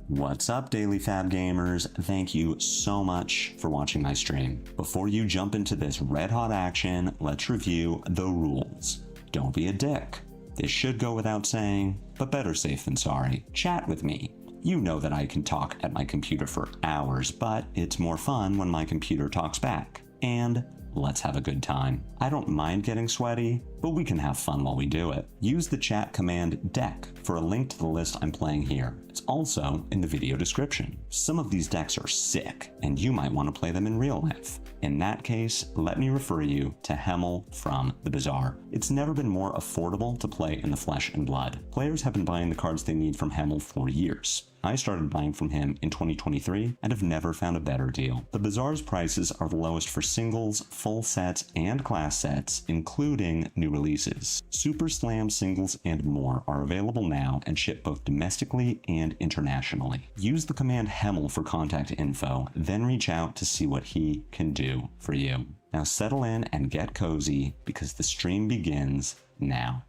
What's up, Daily Fab Gamers? Thank you so much for watching my stream. Before you jump into this red-hot action, let's review the rules. Don't be a dick. This should go without saying, but better safe than sorry. Chat with me. You know that I can talk at my computer for hours, but it's more fun when my computer talks back. And let's have a good time. I don't mind getting sweaty, but we can have fun while we do it. Use the chat command deck for a link to the list I'm playing here. It's also in the video description. Some of these decks are sick, and you might want to play them in real life. In that case, let me refer you to Hemel from the Bazaar. It's never been more affordable to play in the flesh and blood. Players have been buying the cards they need from Hemel for years. I started buying from him in 2023 and have never found a better deal. The Bazaar's prices are the lowest for singles, full sets, and class sets, including new releases. Super Slam singles and more are available now and ship both domestically and internationally. Use the command Hemel for contact info, then reach out to see what he can do for you. Now settle in and get cozy because the stream begins now.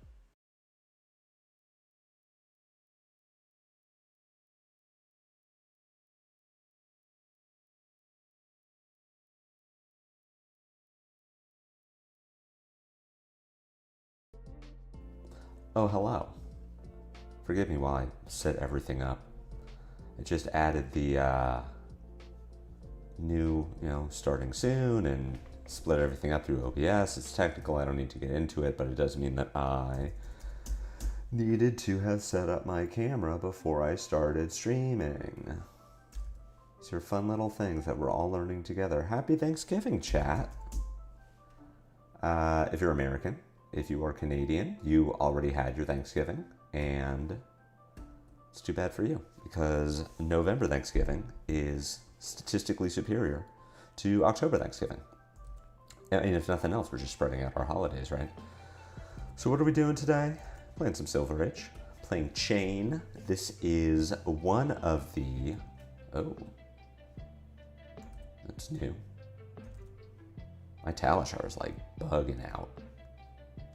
Oh, hello. Forgive me while I set everything up. I just added the new, starting soon and split everything up through OBS. It's technical, I don't need to get into it, but it does mean that I needed to have set up my camera before I started streaming. These are fun little things that we're all learning together. Happy Thanksgiving, chat. If you're American, if you are Canadian, you already had your Thanksgiving, and it's too bad for you because November Thanksgiving is statistically superior to October Thanksgiving. I mean, if nothing else, we're just spreading out our holidays, right? So what are we doing today? Playing some Silver Age, playing Chane. This is one of the, oh, that's new. My Talishar is like bugging out.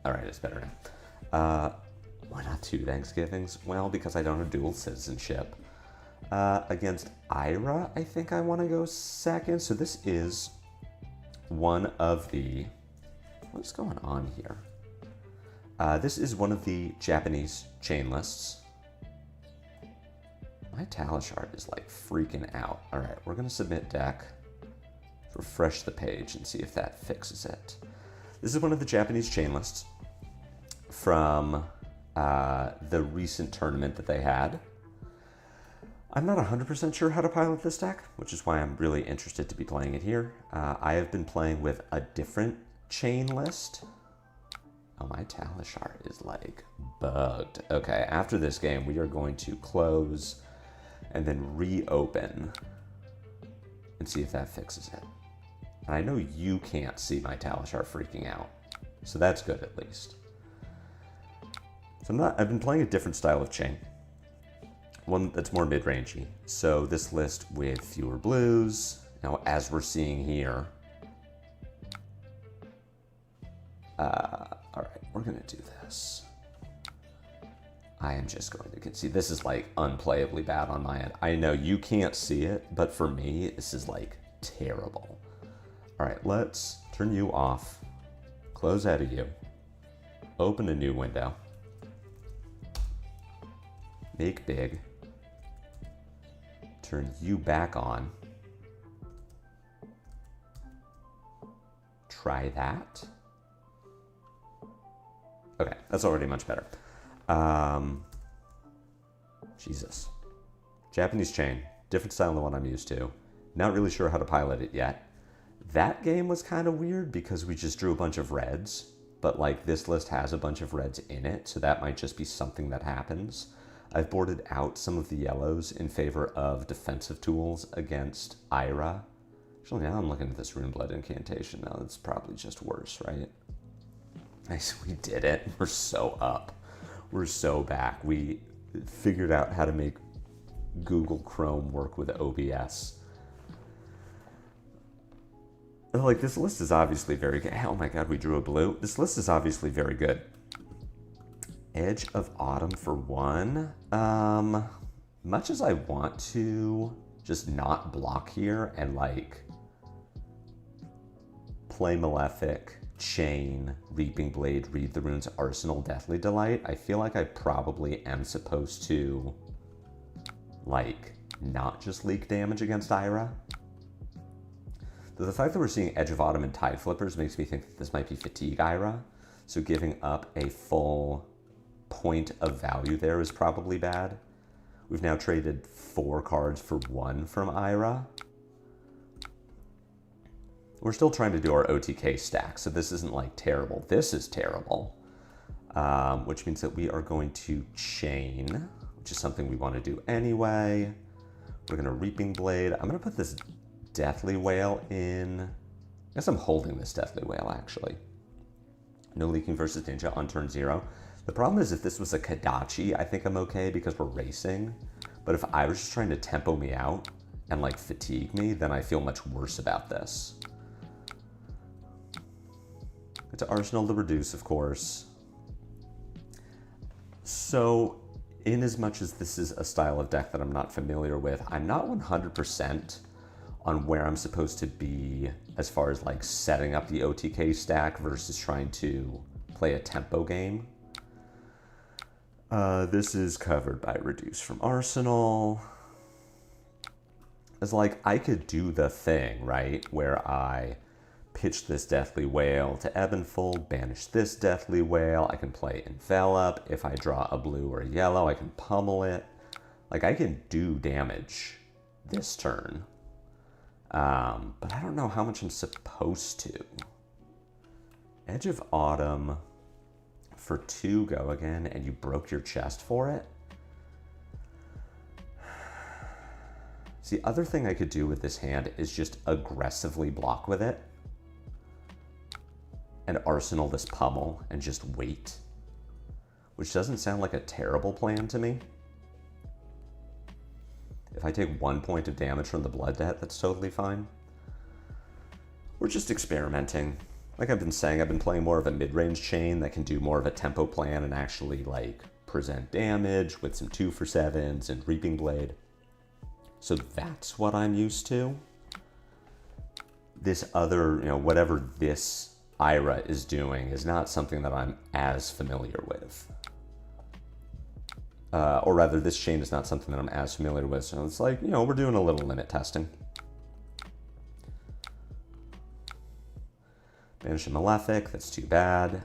All right, it's better now. Why not 2 Thanksgivings? Well, because I don't have dual citizenship. Against Ira, I think I want to go second. So this is one of the... What's going on here? This is one of the Japanese chain lists. My Talishar is like freaking out. All right, we're going to submit deck. Refresh the page and see if that fixes it. This is one of the Japanese chain lists from the recent tournament that they had. I'm not 100% sure how to pilot this deck, which is why I'm really interested to be playing it here. I have been playing with a different chain list. Oh, my Talishar is like bugged. Okay, after this game, we are going to close and then reopen and see if that fixes it. And I know you can't see my Talishar freaking out, so that's good at least. So I've been playing a different style of chain, one that's more mid-rangey. So this list with fewer blues, now as we're seeing here. All right, we're gonna do this. I am just going to concede. This is like unplayably bad on my end. I know you can't see it, but for me, this is like terrible. All right, let's turn you off, close out of you, open a new window, make big, turn you back on, try that. Okay, that's already much better. Jesus. Japanese chain, different style than what I'm used to. Not really sure how to pilot it yet. That game was kind of weird because we just drew a bunch of reds, but like this list has a bunch of reds in it, so that might just be something that happens. I've boarded out some of the yellows in favor of defensive tools against Ira. Actually, now I'm looking at this Runeblood incantation. Now it's probably just worse, right? Nice, we did it. We're so up. We're so back. We figured out how to make Google Chrome work with OBS. Like, this list is obviously very good. Oh my god, we drew a blue. This list is obviously very good. Edge of Autumn for 1. much as I want to just not block here and like play Malefic, Chane, Reaping Blade, Read the Runes, Arsenal, Deathly Delight, I feel like I probably am supposed to like not just leak damage against Ira. Though the fact that we're seeing Edge of Autumn and Tide Flippers makes me think that this might be Fatigue Ira, so giving up a full point of value there is probably bad. We've now traded 4 cards for 1 from Ira. We're still trying to do our OTK stack, so this isn't like terrible. This is terrible, which means that we are going to Chane, which is something we want to do anyway. We're going to Reaping Blade. I'm going to put this Deathly Wail in. I guess I'm holding this Deathly Wail, actually. No leaking versus Ninja on turn 0. The problem is if this was a Kadachi, I think I'm okay because we're racing. But if I was just trying to tempo me out and like fatigue me, then I feel much worse about this. It's Arsenal to reduce, of course. So, in as much as this is a style of deck that I'm not familiar with, I'm not 100% on where I'm supposed to be as far as like setting up the OTK stack versus trying to play a tempo game. This is covered by Reduce from Arsenal. It's like I could do the thing, right, where I pitch this Deathly Wail to Ebonfold, banish this Deathly Wail, I can play Envelop. If I draw a blue or a yellow, I can pummel it. Like, I can do damage this turn. But I don't know how much I'm supposed to. Edge of Autumn for 2 go again, and you broke your chest for it? See, the other thing I could do with this hand is just aggressively block with it and Arsenal this pummel and just wait, which doesn't sound like a terrible plan to me. If I take 1 point of damage from the Blood Debt, that's totally fine. We're just experimenting. Like I've been saying, I've been playing more of a mid-range Chane that can do more of a tempo plan and actually like present damage with some 2-for-7s and Reaping Blade. So that's what I'm used to. This other, whatever this Ira is doing is not something that I'm as familiar with. Or rather, this Chane is not something that I'm as familiar with. So it's like, we're doing a little limit testing. Banish a Malefic, that's too bad.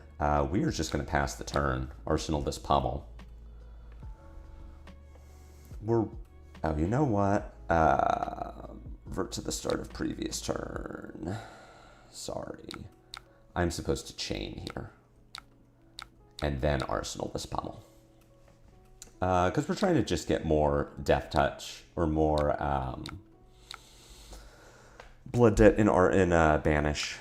We are just going to pass the turn. Arsenal this pummel. Oh, you know what? Revert to the start of previous turn. Sorry. I'm supposed to Chane here. And then Arsenal this pummel. Because we're trying to just get more Death Touch or more Blood Debt in Banish.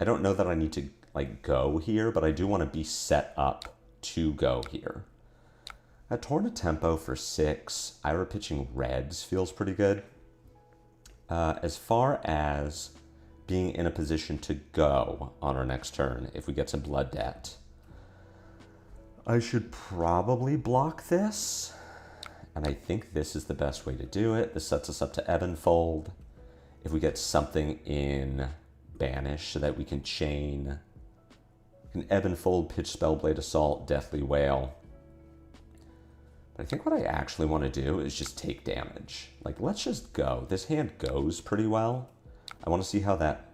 I don't know that I need to like go here, but I do want to be set up to go here. Torn a Tempo for 6. Ira pitching reds feels pretty good. As far as being in a position to go on our next turn, if we get some Blood Debt, I should probably block this. And I think this is the best way to do it. This sets us up to Ebonfold. If we get something in Banish so that we can Chane, an Ebonfold, pitch Spellblade Assault, Deathly Wail. But I think what I actually want to do is just take damage. Like, let's just go. This hand goes pretty well. I want to see how that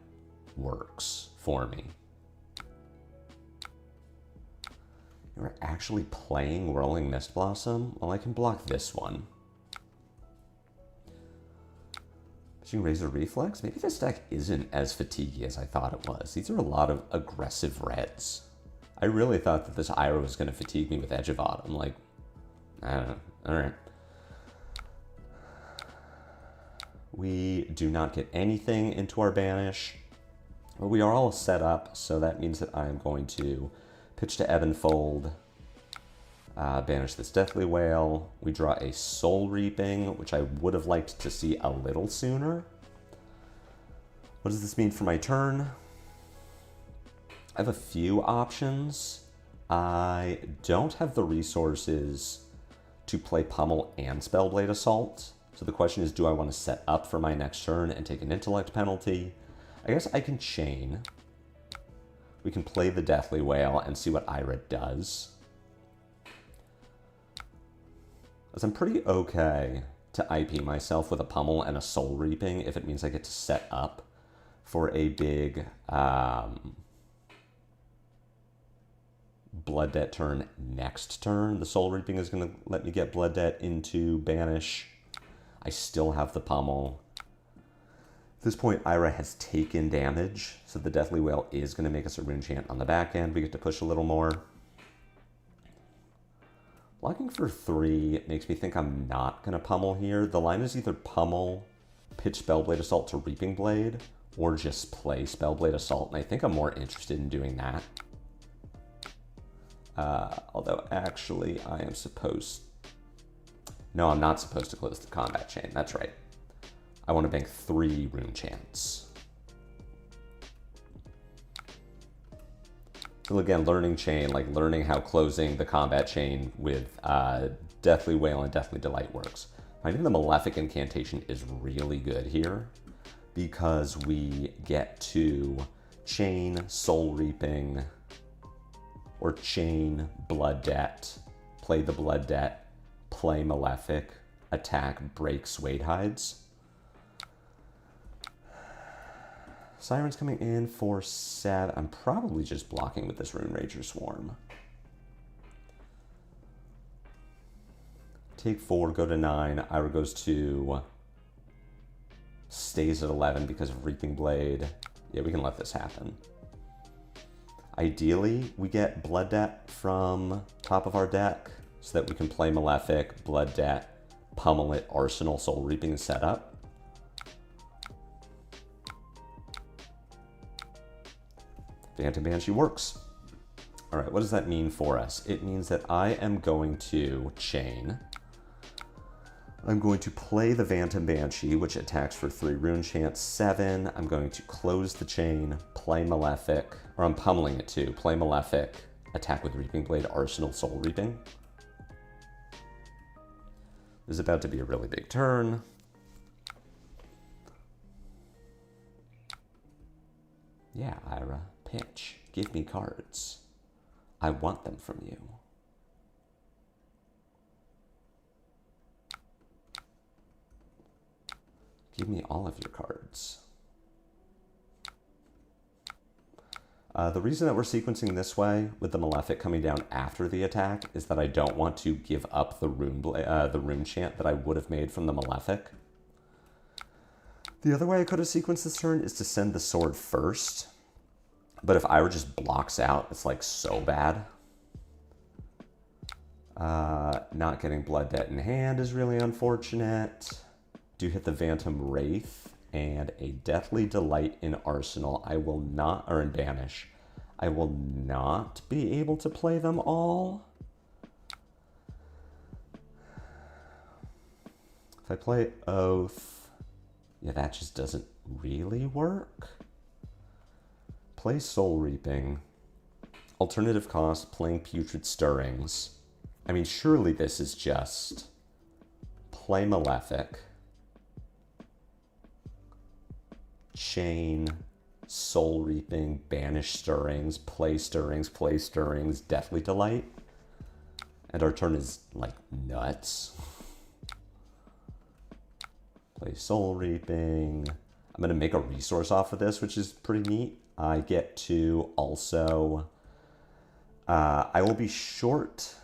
works for me. You're actually playing Rolling Mist Blossom? Well, I can block this one. Razor Reflex? Maybe this deck isn't as fatiguey as I thought it was. These are a lot of aggressive reds. I really thought that this Ira was going to fatigue me with Edge of Autumn. Like, I don't know. Alright. We do not get anything into our Banish. But we are all set up, so that means that I'm going to pitch to Ebonfold. Banish this Deathly Wail. We draw a Soul Reaping, which I would have liked to see a little sooner. What does this mean for my turn? I have a few options. I don't have the resources to play Pummel and Spellblade Assault. So the question is, do I want to set up for my next turn and take an intellect penalty? I guess I can Chane. We can play the Deathly Wail and see what Ira does. As I'm pretty okay to IP myself with a Pummel and a Soul Reaping if it means I get to set up for a big Blood Debt turn next turn. The Soul Reaping is going to let me get Blood Debt into Banish. I still have the Pummel. At this point, Ira has taken damage, so the Deathly Wail is going to make us a Rune Chant on the back end. We get to push a little more. Blocking for 3 makes me think I'm not going to Pummel here. The line is either Pummel, pitch Spellblade Assault to Reaping Blade, or just play Spellblade Assault, and I think I'm more interested in doing that. Although, actually, I am supposed... No, I'm not supposed to close the Combat Chain. That's right. I want to bank 3 Rune Chants. So again, learning Chane, like learning how closing the Combat Chain with Deathly Wail and Deathly Delight works. Finding the Malefic Incantation is really good here because we get to Chane Soul Reaping or Chane Blood Debt, play the Blood Debt, play Malefic, attack, break Suede Hides. Siren's coming in for 7. I'm probably just blocking with this Rune Rager Swarm. Take 4, go to 9. Ira goes to... Stays at 11 because of Reaping Blade. Yeah, we can let this happen. Ideally, we get Blood Debt from top of our deck so that we can play Malefic, Blood Debt, Pummel it, Arsenal, Soul Reaping, and set up. Phantom Banshee works. All right, what does that mean for us? It means that I am going to Chane. I'm going to play the Phantom Banshee, which attacks for 3 Rune Chants, 7. I'm going to close the chain, play Malefic, or I'm pummeling it too. Play Malefic, attack with Reaping Blade, Arsenal, Soul Reaping. This is about to be a really big turn. Yeah, Ira. Pitch. Give me cards. I want them from you. Give me all of your cards. The reason that we're sequencing this way with the Malefic coming down after the attack is that I don't want to give up the Rune Chant that I would have made from the Malefic. The other way I could have sequenced this turn is to send the sword first. But if Ira just blocks out, it's like so bad. Not getting Blood Debt in hand is really unfortunate. Do hit the Phantom Wraith and a Deathly Delight in Arsenal. I will not, or in Banish. I will not be able to play them all. If I play Oath, yeah, that just doesn't really work. Play Soul Reaping. Alternative cost, playing Putrid Stirrings. I mean, surely this is just play Malefic, Chane, Soul Reaping, banish Stirrings, play Stirrings, Deathly Delight. And our turn is like nuts. Play Soul Reaping. I'm gonna make a resource off of this, which is pretty neat. I get to also, I will be short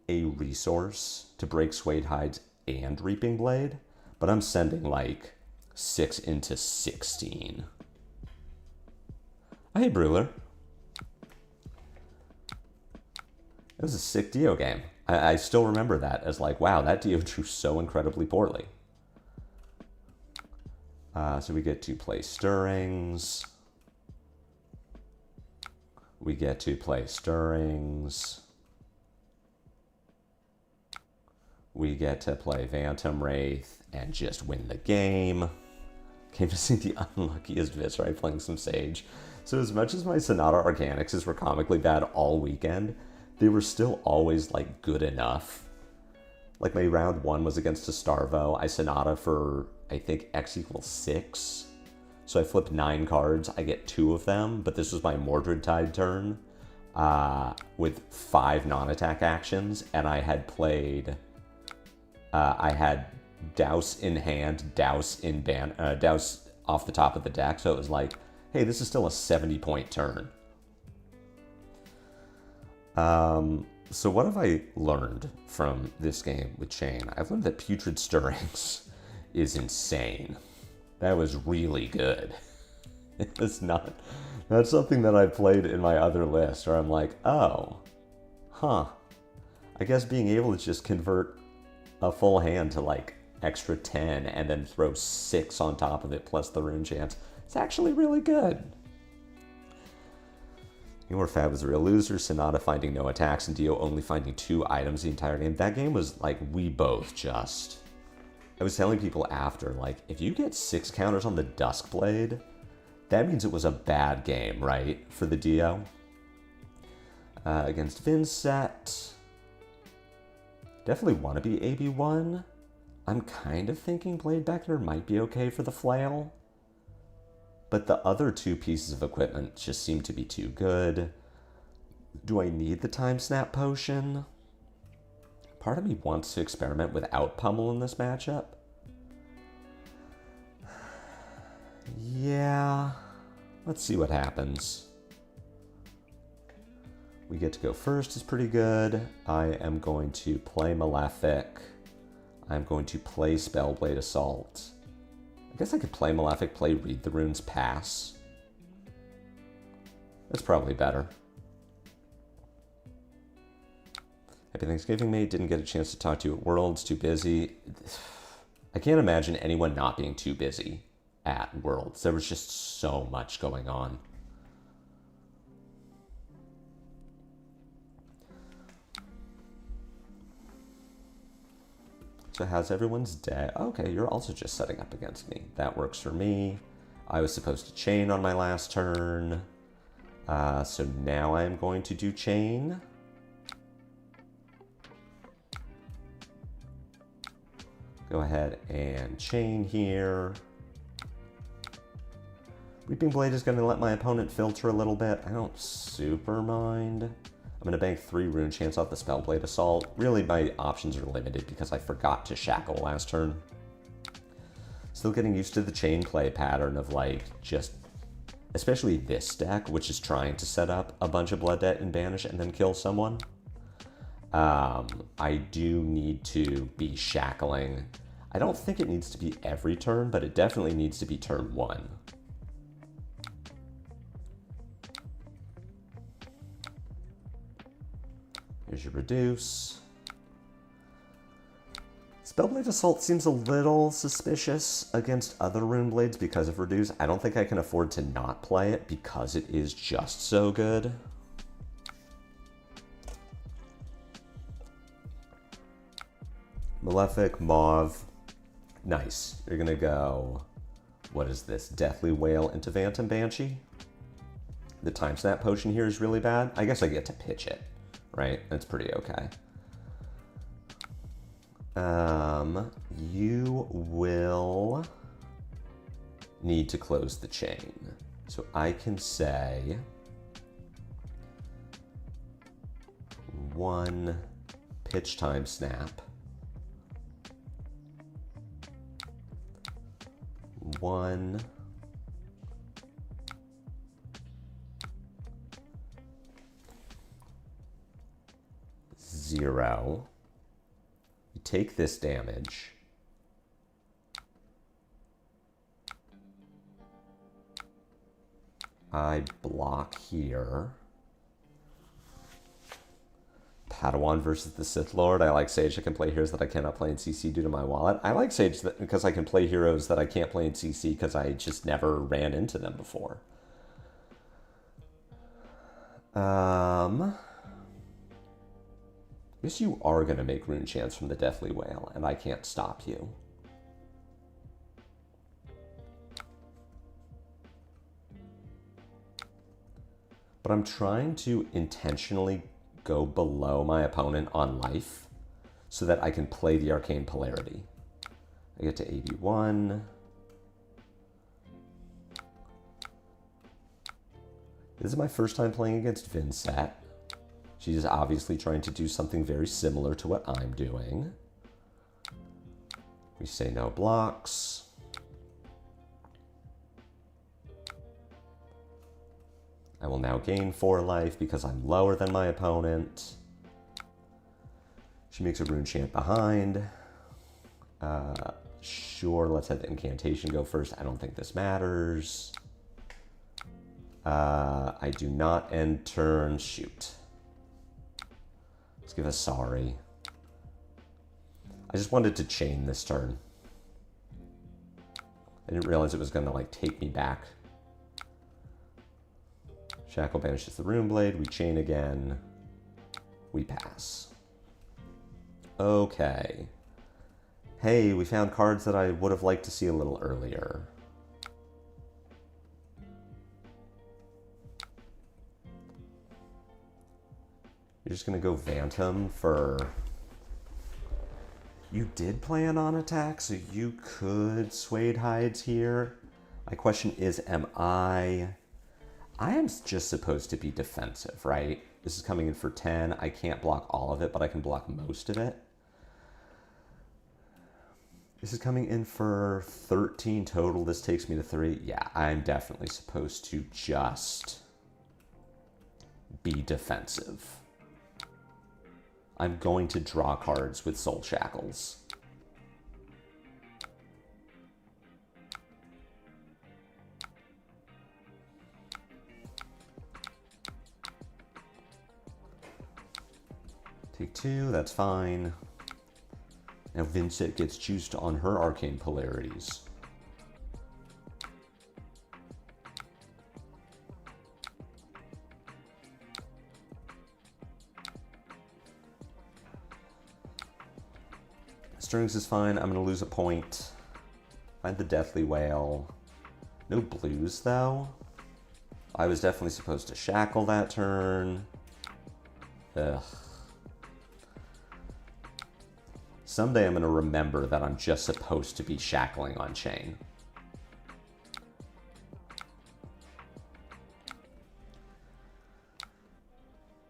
a resource to break Suede Hides and Reaping Blade, but I'm sending like 6 into 16. Hey, Brewer. It was a sick Dio game. I still remember that as like, wow, that Dio drew so incredibly poorly. So we get to play Stirrings. We get to play Stirrings. We get to play Phantom Wraith and just win the game. Came to see the unluckiest Viscerai playing some Sage. So as much as my Sonata Organics were comically bad all weekend, they were still always like good enough. Like my round 1 was against a Starvo. I Sonata for, I think, X equals 6. So I flipped 9 cards. I get 2 of them, but this was my Mordred Tide turn with 5 non-attack actions, and I had played, I had Douse in hand, Douse off the top of the deck, so it was like, hey, this is still a 70-point turn. So what have I learned from this game with Chane? I've learned that Putrid Stirrings is insane. That was really good. It was not something that I played in my other list where I'm like, oh, huh. I guess being able to just convert a full hand to like extra 10 and then throw 6 on top of it plus the rune chance, it's actually really good. Your Fab was a real loser. Sonata finding no attacks and Dio only finding 2 items the entire game. That game was like, we both just... I was telling people after, like, if you get 6 counters on the Duskblade, that means it was a bad game, right? For the Dio. Against Vinset. Definitely want to be AB1. I'm kind of thinking Blade Beckoner might be okay for the Flail. But the other 2 pieces of equipment just seem to be too good. Do I need the Time Snap Potion? Part of me wants to experiment without Pummel in this matchup. Yeah, let's see what happens. We get to go first is pretty good. I am going to play Malefic. I'm going to play Spellblade Assault. I guess I could play Malefic, play Read the Runes, pass. That's probably better. Happy Thanksgiving, mate. Didn't get a chance to talk to you at Worlds. Too busy. I can't imagine anyone not being too busy at Worlds. There was just so much going on. So how's everyone's day? Okay, you're also just setting up against me. That works for me. I was supposed to chain on my last turn. So now I'm going to do chain. Go ahead and chain here. Reaping Blade is going to let my opponent filter a little bit. I don't super mind. I'm going to bank 3 rune chance off the Spellblade Assault. Really, my options are limited because I forgot to shackle last turn. Still getting used to the chain play pattern of like just, especially this deck, which is trying to set up a bunch of Blood Debt and Banish and then kill someone. I do need to be shackling. I don't think it needs to be every turn, but it definitely needs to be turn 1. Here's your reduce. Spellblade Assault seems a little suspicious against other rune blades because of reduce. I don't think I can afford to not play it because it is just so good. Malefic, Mauve. Nice. You're gonna go, what is this? Deathly Wail into Phantom Banshee. The Time Snap Potion here is really bad. I guess I get to pitch it, right? That's pretty okay. You will need to close the chain. So I can say 1 pitch Time Snap. 1 0. You take this damage. I block here. Padawan versus the Sith Lord. I like Sage. I can play heroes that I cannot play in CC due to my wallet. I like Sage because I can play heroes that I can't play in CC because I just never ran into them before. I guess you are going to make Rune Chance from the Deathly Wail, and I can't stop you. But I'm trying to intentionally go below my opponent on life. so that I can play the Arcane Polarity. I get to 81. This is my first time playing against Vincent. She's obviously trying to do something very similar to what I'm doing. We say no blocks. I will now gain 4 life because I'm lower than my opponent. She makes a rune chant behind. Sure, let's have the incantation go first. I don't think this matters. I do not end turn. Shoot. Let's give a sorry. I just wanted to chain this turn. I didn't realize it was going to like take me back. Shackle banishes the Rune Blade. We chain again. We pass. Okay. Hey, we found cards that I would have liked to see a little earlier. You're just going to go Phantom for... You did plan on attack, so you could Suede Hides here. My question is, am I... I am just supposed to be defensive, right? This is coming in for 10. I can't block all of it, but I can block most of it. This is coming in for 13 total. This takes me to 3. Yeah, I'm definitely supposed to just be defensive. I'm going to draw cards with Soul Shackles. Take 2, that's fine. Now Vincent gets juiced on her Arcane Polarities. Strings is fine. I'm going to lose a point. Find the Deathly Whale. No blues, though. I was definitely supposed to shackle that turn. Ugh. Someday I'm going to remember that I'm just supposed to be shackling on Chane.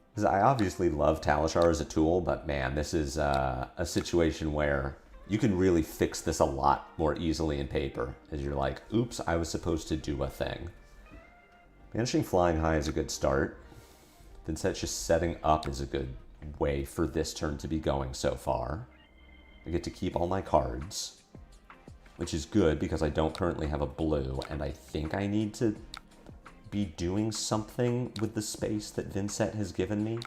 Because I obviously love Talishar as a tool, but man, this is a situation where you can really fix this a lot more easily in paper. As you're like, oops, I was supposed to do a thing. Banishing Flying High is a good start. Vincent just setting up is a good way for this turn to be going so far. I get to keep all my cards, which is good because I don't currently have a blue, and I think I need to be doing something with the space that Vincent has given me.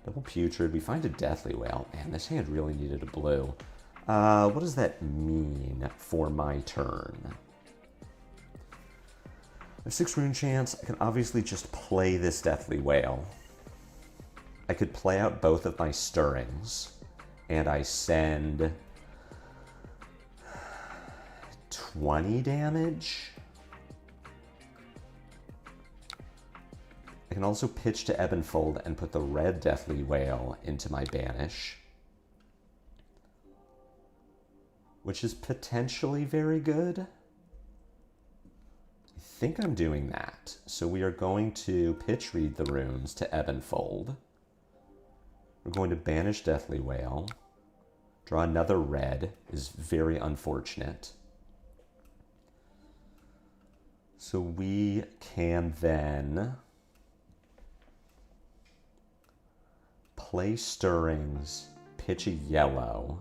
Double Putrid. We find a Deathly Whale. Man, this hand really needed a blue. What does that mean for my turn? I have 6 rune chants. I can obviously just play this Deathly Whale. I could play out both of my stirrings, and I send 20 damage. I can also pitch to Ebonfold and put the red Deathly Whale into my banish, which is potentially very good. I think I'm doing that. So we are going to pitch read the runes to Ebonfold. We're going to banish Deathly Whale. Draw another red is very unfortunate. So we can then play stirrings, pitch a yellow,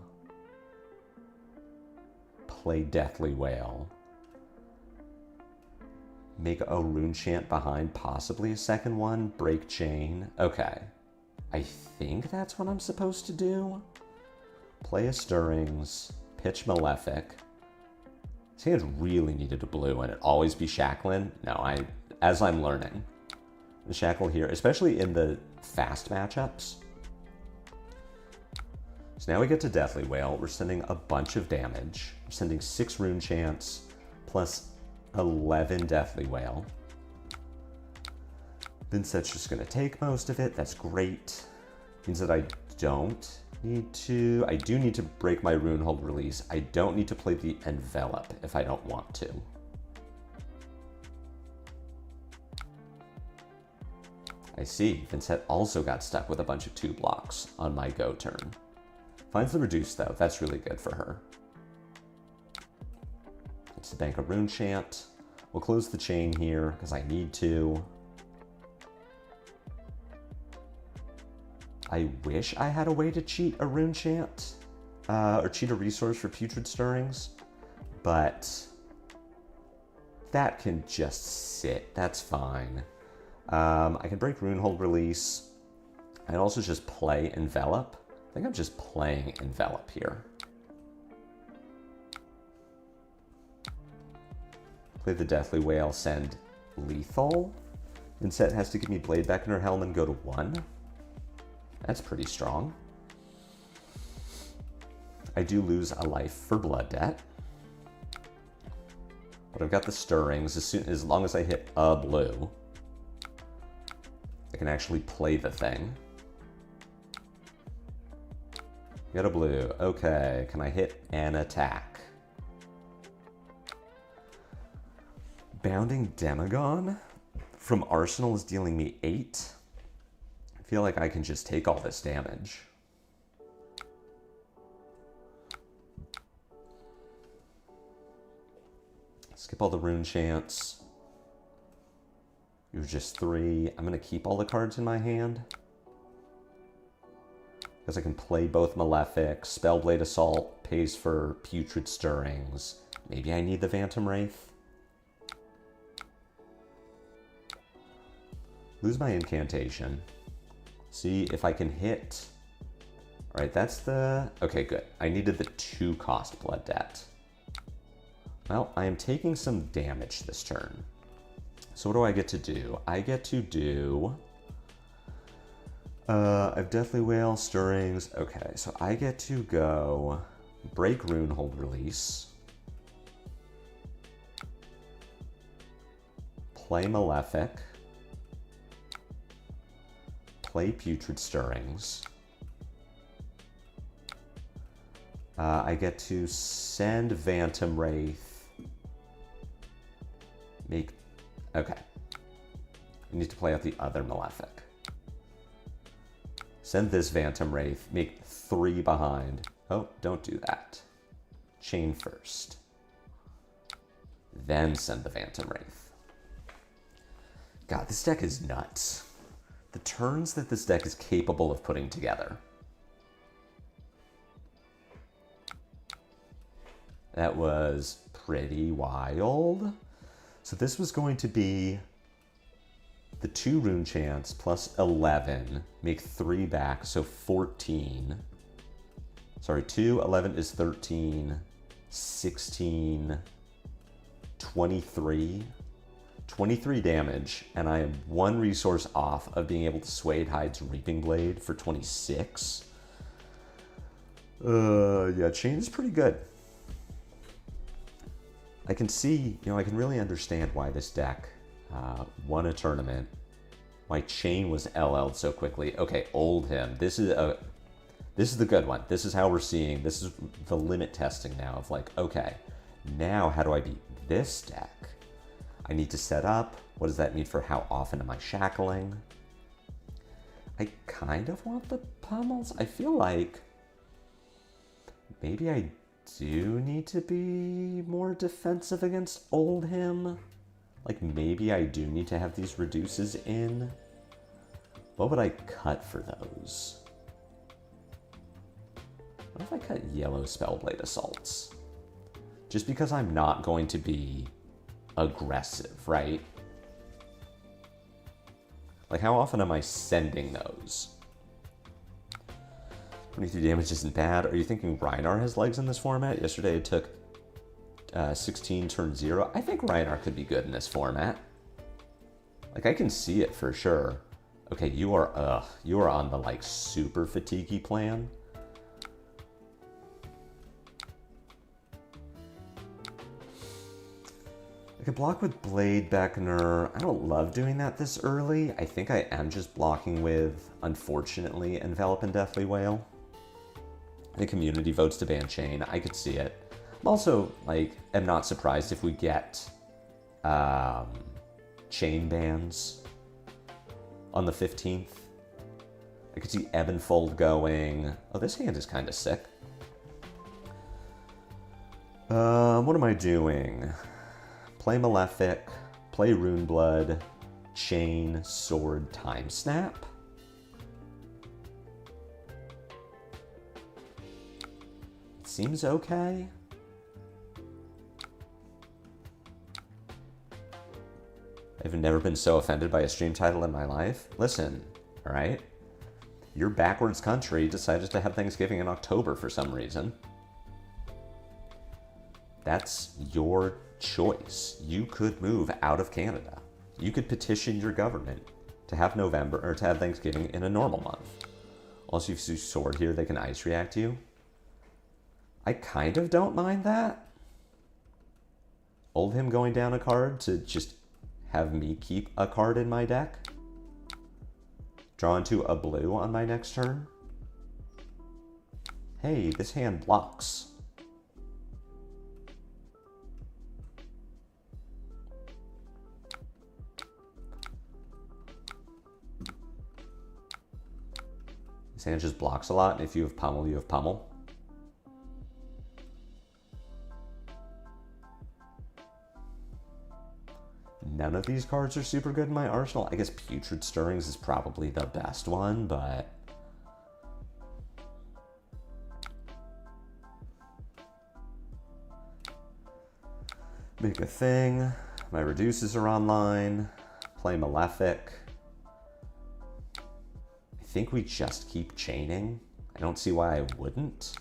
play Deathly Whale, make a rune chant behind, possibly a second one, break Chane. Okay. I think that's what I'm supposed to do. Play a Stirrings, pitch Malefic. This hand really needed a blue, and it always be shackling. No, as I'm learning. The shackle here, especially in the fast matchups. So now we get to Deathly Whale. We're sending a bunch of damage. We're sending 6 rune chants plus 11 Deathly Whale. Vincett's just going to take most of it. That's great. Means that I don't need to... I do need to break my Rune Hold Release. I don't need to play the Envelop if I don't want to. I see. Vincett also got stuck with a bunch of 2 blocks on my go turn. Finds the Reduce, though. That's really good for her. It's the bank a Rune Chant. We'll close the Chane here because I need to. I wish I had a way to cheat a Rune Chant or cheat a resource for Putrid Stirrings, but that can just sit. That's fine. I can break Rune Hold Release. I'd also just play Envelop. I think I'm just playing Envelop here. Play the Deathly Whale, send Lethal. Vincett has to give me Blade back in her helm and go to 1. That's pretty strong. I do lose a life for Blood Debt. But I've got the Stirrings. As long as I hit a blue, I can actually play the thing. Got a blue. Okay, can I hit an attack? Bounding Demagon from Arsenal is dealing me 8. I feel like I can just take all this damage. Skip all the Rune Chants. You're just 3. I'm going to keep all the cards in my hand, because I can play both Malefic. Spellblade Assault pays for Putrid Stirrings. Maybe I need the Phantom Wraith. Lose my incantation. See if I can hit. All right, that's the... Okay, good. I needed the 2-cost Blood Debt. Well, I am taking some damage this turn. So what do I get to do? I get to do... I've Deathly Whale, Stirrings. Okay, so I get to go break Rune Hold Release. Play Malefic. Play Putrid Stirrings. I get to send Phantom Wraith. Make... Okay. I need to play out the other Malefic. Send this Phantom Wraith. Make 3 behind. Oh, don't do that. Chane first. Then send the Phantom Wraith. God, this deck is nuts. The turns that this deck is capable of putting together. That was pretty wild. So this was going to be the 2 Rune Chants plus 11, make 3 back, so 14. Sorry, 2, 11 is 13, 16, 23. 23 damage, and I am 1 resource off of being able to Suede Hide's Reaping Blade for 26. Yeah, Chane is pretty good. I can see, I can really understand why this deck won a tournament, why Chane was LL'd so quickly. Okay, Oldhim. This is the good one. This is how we're seeing, this is the limit testing now of like, okay, now how do I beat this deck? I need to set up. What does that mean for how often am I shackling? I kind of want the pummels. I feel like maybe I do need to be more defensive against Oldhim. Like maybe I do need to have these reduces in. What would I cut for those? What if I cut yellow Spellblade Assaults? Just because I'm not going to be aggressive, right? Like how often am I sending those? 23 damage isn't bad. Are you thinking Rhinar has legs in this format? Yesterday it took 16 turn 0. I think Rhinar could be good in this format. Like I can see it for sure. Okay, you are on the like super fatiguey plan. I could block with Blade Beckoner. I don't love doing that this early. I think I am just blocking with, unfortunately, Envelop and Deathly Wail. The community votes to ban Chane. I could see it. I'm also, like, am not surprised if we get Chane bans on the 15th. I could see Ebb and Fold going. Oh, this hand is kind of sick. What am I doing? Play Malefic, play Runeblood, Chane, Sword, Time Snap. Seems okay. I've never been so offended by a stream title in my life. Listen, all right? Your backwards country decided to have Thanksgiving in October for some reason. That's your choice. You could move out of Canada. You could petition your government to have November or to have Thanksgiving in a normal month. Also, if you Sword here, they can ice react you. I kind of don't mind that. Oldhim going down a card to just have me keep a card in my deck. Draw into a blue on my next turn. Hey, this hand blocks. This hand just blocks a lot, and if you have Pummel, you have Pummel. None of these cards are super good in my arsenal. I guess Putrid Stirrings is probably the best one, but... Make a thing. My Reduces are online. Play Malefic. I think we just keep chaining. I don't see why I wouldn't.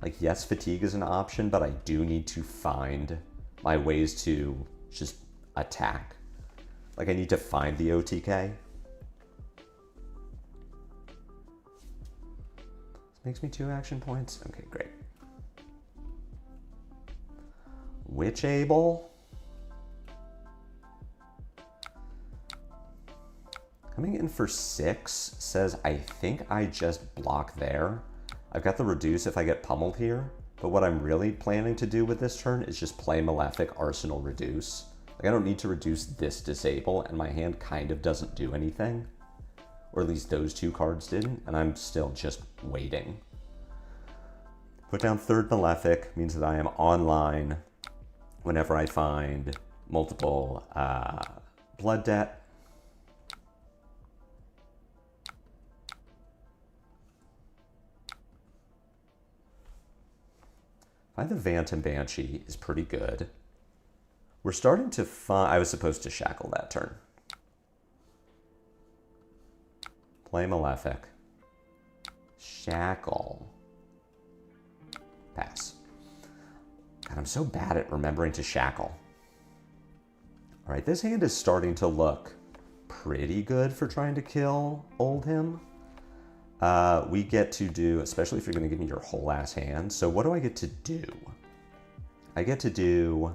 Like, yes, Fatigue is an option, but I do need to find my ways to just attack. Like, I need to find the OTK. This makes me 2 action points. Okay, great. Witch Able. Coming in for 6 says I think I just block there. I've got the Reduce if I get pummeled here, but what I'm really planning to do with this turn is just play Malefic, Arsenal, Reduce. Like, I don't need to reduce this Disable, and my hand kind of doesn't do anything. Or at least those 2 cards didn't, and I'm still just waiting. Put down 3rd Malefic means that I am online whenever I find multiple Blood Debt. Find the Phantom Banshee is pretty good. We're starting to find... I was supposed to Shackle that turn. Play Malefic. Shackle. Pass. God, I'm so bad at remembering to Shackle. All right, this hand is starting to look pretty good for trying to kill Oldhim. We get to do, especially if you're going to give me your whole ass hand. So what do I get to do? I get to do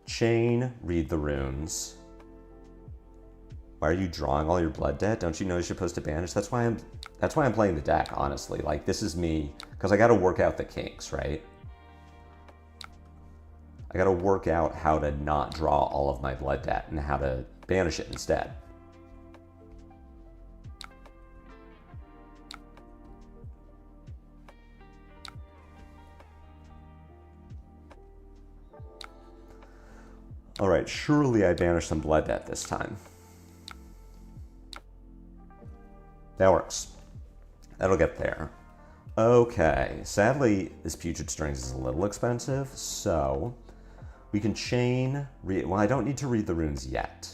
Chane, read the runes. Why are you drawing all your Blood Debt? Don't you know you're supposed to banish? That's why I'm playing the deck, honestly. Like, this is me, because I got to work out the kinks, right? I got to work out how to not draw all of my Blood Debt and how to banish it instead. All right, surely I banished some Blood Debt this time. That works. That'll get there. Okay, sadly, this Putrid Strings is a little expensive, so we can chain... Well, I don't need to read the runes yet.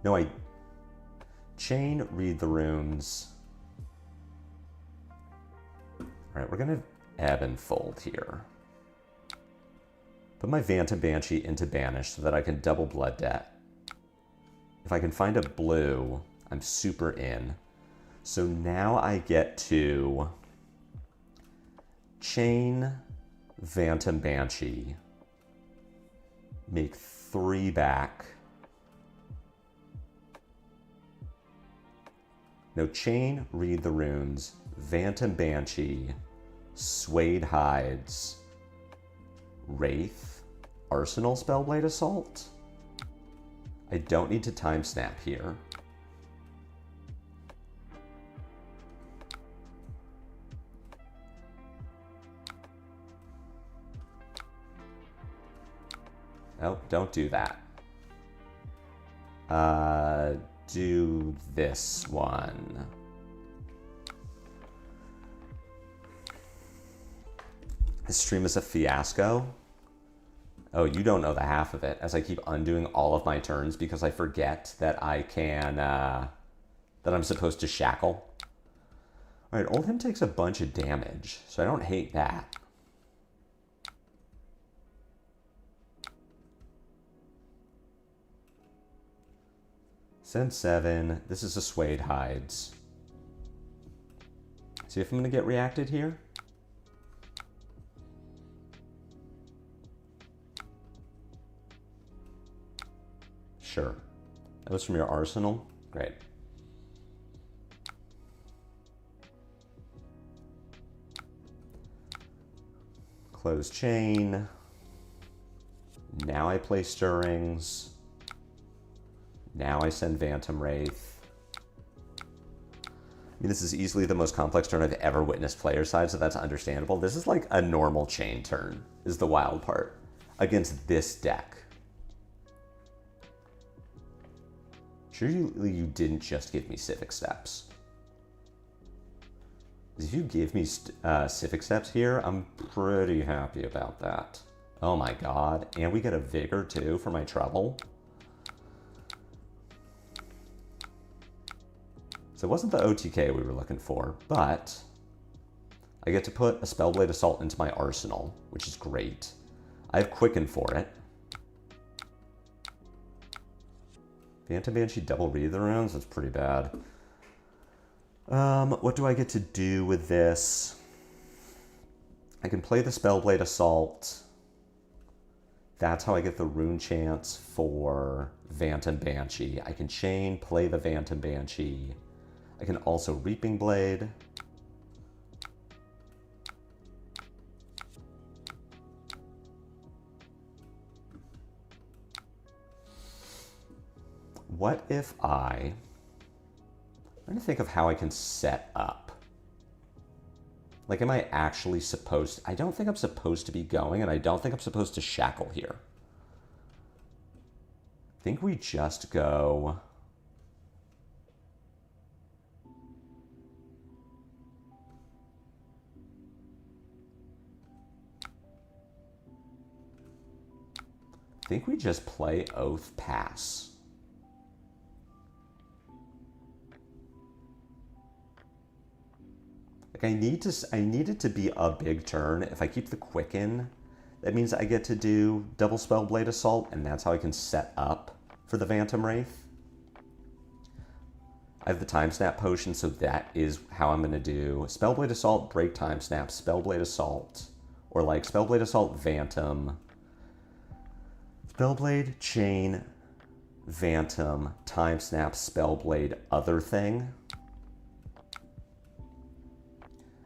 No, I... Chain, read the runes. All right, we're going to ebb and fold here. Put my Phantom Banshee into Banish so that I can double Blood Debt. If I can find a blue, I'm super in. So now I get to chain Phantom Banshee make 3 back. No, Chane, read the runes. Phantom Banshee, Suede Hides, Wraith, Arsenal Spellblade Assault. I don't need to time snap here. Oh, don't do that. Do this one. This stream is a fiasco. Oh, you don't know the half of it, as I keep undoing all of my turns because I forget that I can, that I'm supposed to shackle. All right, Oldham takes a bunch of damage, so I don't hate that. Send 7. This is a Suede Hides. See if I'm going to get reacted here. Sure. That was from your arsenal? Great. Close Chane. Now I play Stirrings. Now I send Phantom Wraith. I mean, this is easily the most complex turn I've ever witnessed player side, so that's understandable. This is like a normal Chane turn, is the wild part, against this deck. Surely you didn't just give me Civic Steps. If you give me Civic Steps here, I'm pretty happy about that. Oh my god, and we get a Vigor too for my trouble. So it wasn't the OTK we were looking for, but I get to put a Spellblade Assault into my arsenal, which is great. I have Quicken for it. Phantom Banshee double read the runes? That's pretty bad. What do I get to do with this? I can play the Spellblade Assault. That's how I get the rune chance for Phantom Banshee. I can Chane, play the Phantom Banshee. I can also Reaping Blade. What if I'm trying to think of how I can set up. Like, am I actually supposed... I don't think I'm supposed to be going, and I don't think I'm supposed to shackle here. I think we just go... I think we just play Oath Pass. Like, I need it to be a big turn. If I keep the Quicken, that means I get to do double Spellblade Assault, and that's how I can set up for the Phantom Wraith. I have the Time Snap Potion, so that is how I'm going to do Spellblade Assault, break Time Snap, Spellblade Assault, or like Spellblade Assault, Phantom, Spellblade, Chane, Phantom, Time Snap, Spellblade, other thing.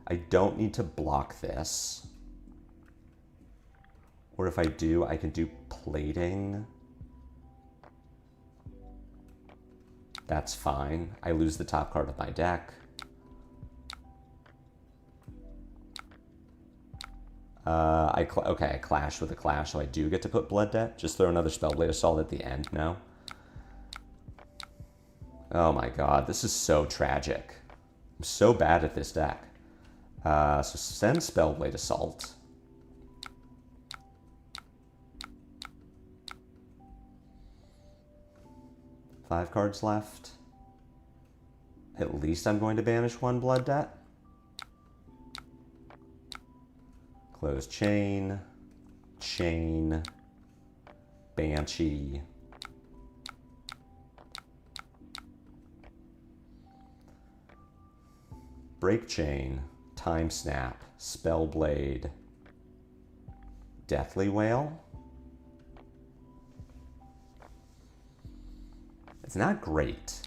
I don't need to block this. Or if I do, I can do plating. That's fine. I lose the top card of my deck. Okay, I clash with a clash, so I do get to put Blood Debt. Just throw another Spellblade Assault at the end now. Oh my god, this is so tragic. I'm so bad at this deck. So send Spellblade Assault. Five cards left. At least I'm going to banish one Blood Debt. Close Chane, Chane, Banshee. Break Chane, Time Snap, Spellblade, Deathly Wail. It's not great.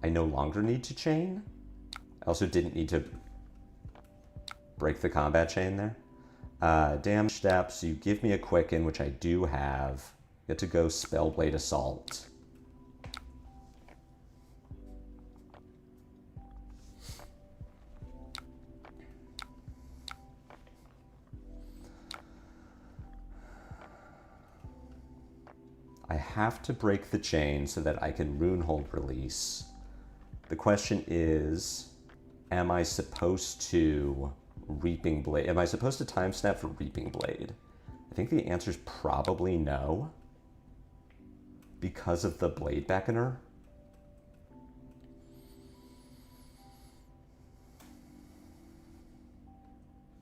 I no longer need to chain. I also didn't need to break the combat chain there. Damage steps, you give me a quicken, which I do have. Get to go Spellblade Assault. I have to break the chain so that I can Runehold release. The question is, am I supposed to Reaping Blade? Am I supposed to time snap for Reaping Blade? I think the answer is probably no, because of the Blade Beckoner.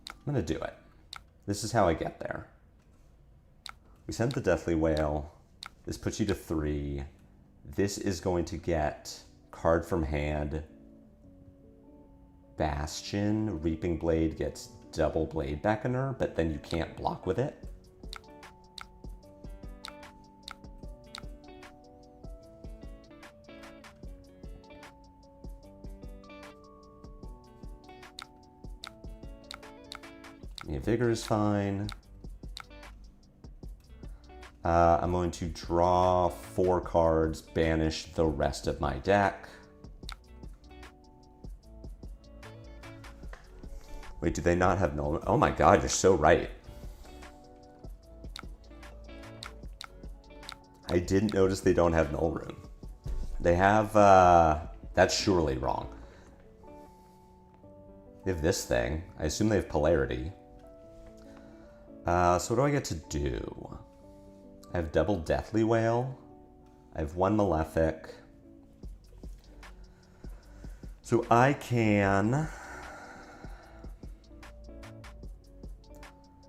I'm gonna do it. This is how I get there. We send the Deathly Wail. This puts you to 3. This is going to get card from hand. Bastion, Reaping Blade gets double Blade Beckoner, but then you can't block with it. Yeah, Vigor is fine. I'm going to draw 4 cards, banish the rest of my deck. Wait, do they not have Null Rune? Oh my god, you're so right. I didn't notice they don't have Null Rune. They have, that's surely wrong. They have this thing. I assume they have Polarity. So what do I get to do? I have double Deathly Wail. I have 1 Malefic. So I can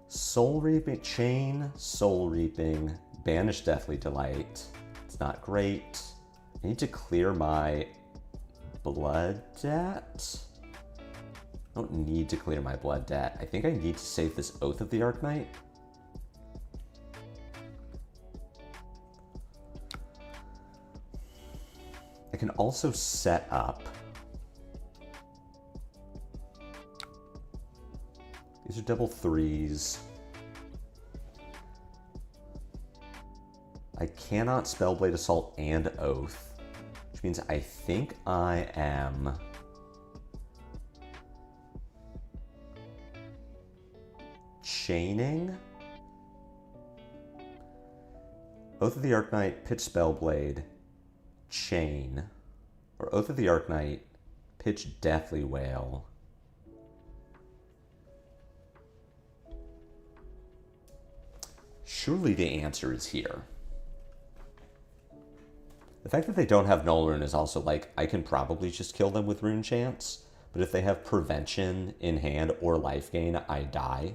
Soul Reaping, Chane, Soul Reaping, banish Deathly Delight. It's not great. I need to clear my blood debt. I don't need to clear my blood debt. I think I need to save this Oath of the Arknight. I can also set up. These are double 3s. I cannot Spellblade Assault and Oath, which means I think I am chaining. Oath of the Arknight, pitch Spellblade, chain, or Oath of the Arknight, pitch Deathly Wail. Surely the answer is here. The fact that they don't have Null Rune is also like, I can probably just kill them with Rune Chance, but if they have Prevention in hand or Life Gain, I die.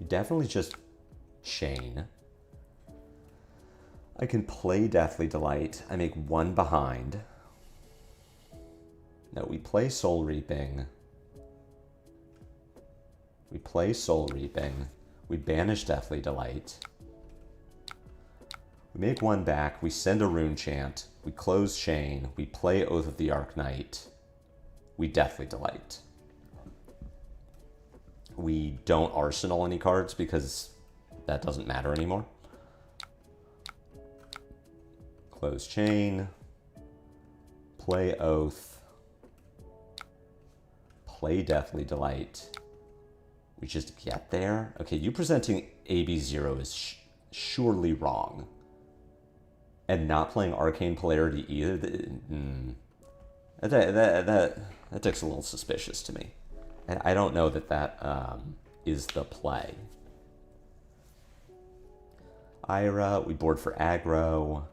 You definitely just chain. I can play Deathly Delight. I make 1 behind. No, we play Soul Reaping. We play Soul Reaping. We banish Deathly Delight. We make 1 back. We send a Rune Chant. We close Chane. We play Oath of the Arknight. We Deathly Delight. We don't Arsenal any cards because that doesn't matter anymore. Close Chane. Play Oath. Play Deathly Delight. We just get there? Okay, you presenting AB0 is surely wrong. And not playing Arcane Polarity either? That deck's a little suspicious to me. And I don't know that that is the play. Ira, we board for aggro.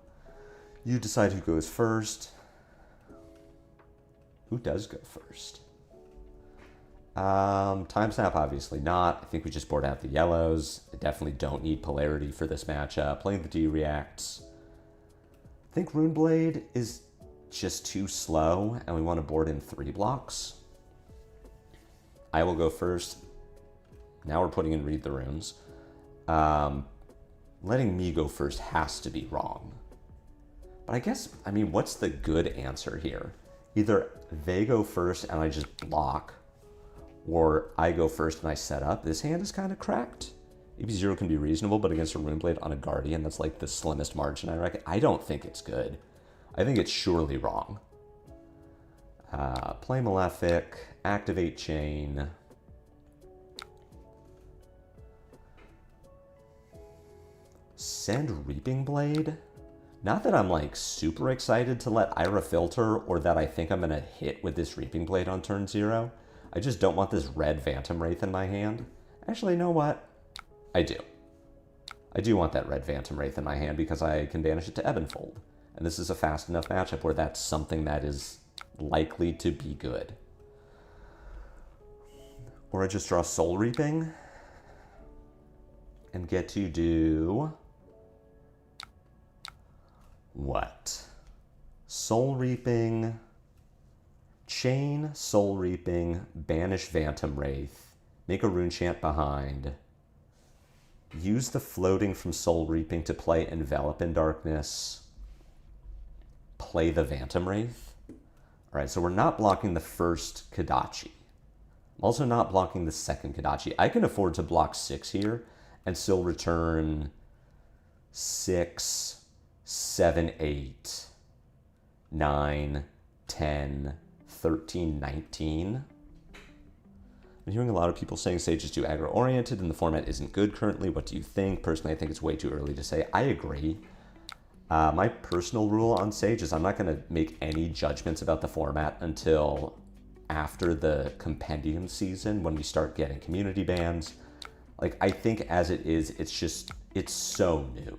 You decide who goes first. Who does go first? Time Snap, obviously not. I think we just board out the yellows. I definitely don't need Polarity for this matchup. Playing the D-Reacts. I think Runeblade is just too slow, and we want to board in 3 blocks. I will go first. Now we're putting in Read the Runes. Letting me go first has to be wrong. But I guess, I mean, what's the good answer here? Either they go first and I just block, or I go first and I set up. This hand is kind of cracked. Maybe 0 can be reasonable, but against a Runeblade on a Guardian, that's like the slimmest margin, I reckon. I don't think it's good. I think it's surely wrong. Play Malefic, activate Chane. Send Reaping Blade? Not that I'm like super excited to let Ira filter or that I think I'm going to hit with this Reaping Blade on turn 0. I just don't want this red Phantom Wraith in my hand. Actually, you know what? I do. I do want that red Phantom Wraith in my hand because I can banish it to Ebonfold. And this is a fast enough matchup where that's something that is likely to be good. Or I just draw Soul Reaping and get to do what? Soul Reaping, Chane, Soul Reaping, banish Phantom Wraith, make a Rune Chant behind, use the floating from Soul Reaping to play Envelop in Darkness, play the Phantom Wraith. All right, so we're not blocking the first Kodachi. I'm also not blocking the second Kodachi. I can afford to block 6 here and still return 6, 7, 8, 9, 10, 13, 19. I'm hearing a lot of people saying Sage is too aggro-oriented and the format isn't good currently. What do you think? Personally, I think it's way too early to say. I agree. My personal rule on Sage is I'm not going to make any judgments about the format until after the compendium season when we start getting community bans. Like, I think as it is, it's so new.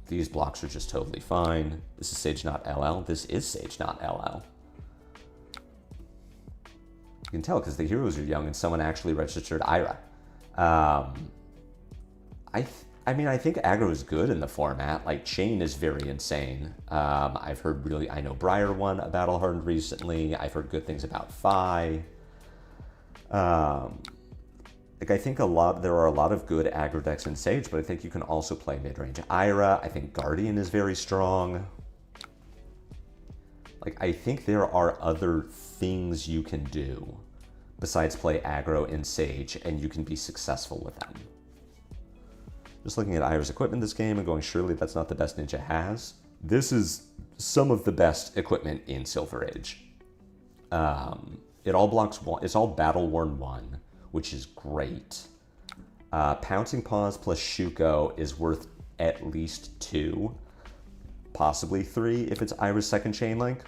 These blocks are just totally fine. This is Sage not LL. This is Sage not LL. You can tell because the heroes are young and someone actually registered Ira. I mean, I think aggro is good in the format. Like, Chane is very insane. I've heard I know Briar won a Battle Hardened recently. I've heard good things about Fi. Like, I think there are a lot of good aggro decks in Sage, but I think you can also play mid-range Ira. I think Guardian is very strong. Like, I think there are other things you can do besides play aggro in Sage, and you can be successful with them. Just looking at Ira's equipment this game and going, surely that's not the best Ninja has. This is some of the best equipment in Silver Age. It all blocks 1. It's all Battle Worn 1, which is great. Pouncing Paws plus Shuko is worth at least 2, possibly 3 if it's Ira's second Chain Link.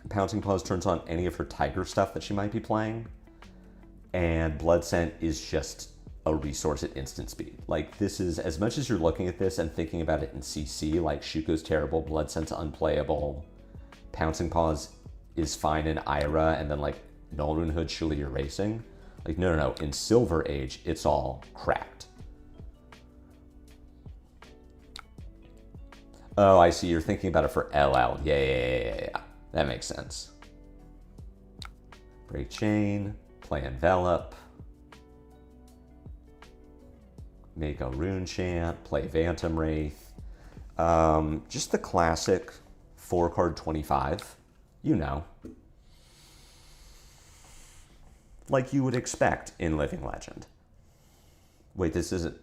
Pouncing Paws turns on any of her Tiger stuff that she might be playing. And Blood Scent is just a resource at instant speed. Like, this is, as much as you're looking at this and thinking about it in CC, like Shuko's terrible, Blood Scent's unplayable, Pouncing Paws is fine in Ira, and then like Null Rune Hood, surely you're racing. Like, no. In Silver Age, it's all cracked. Oh, I see. You're thinking about it for LL. Yeah. That makes sense. Break Chain, play Envelop, make a Rune Chant, play Phantom Wraith. Just the classic 4-card 25. You know. Like you would expect in Living Legend. Wait, this isn't...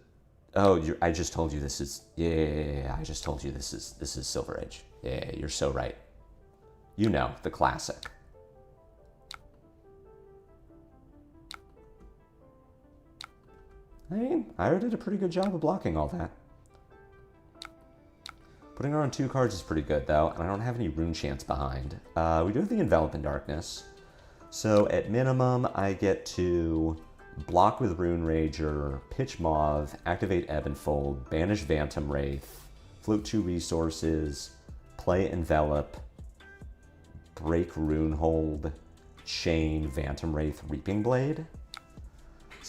Oh, I just told you this is... Yeah, I just told you this is Silver Age. Yeah, you're so right. You know, the classic. I mean, Ira did a pretty good job of blocking all that. Putting her on 2 cards is pretty good, though, and I don't have any Rune Chants behind. We do have the Envelop in Darkness. So, at minimum, I get to block with Rune Rager, pitch Mauve, activate Ebonfold, banish Phantom Wraith, float 2 resources, play Envelop, break Runehold, Chain, Phantom Wraith, Reaping Blade.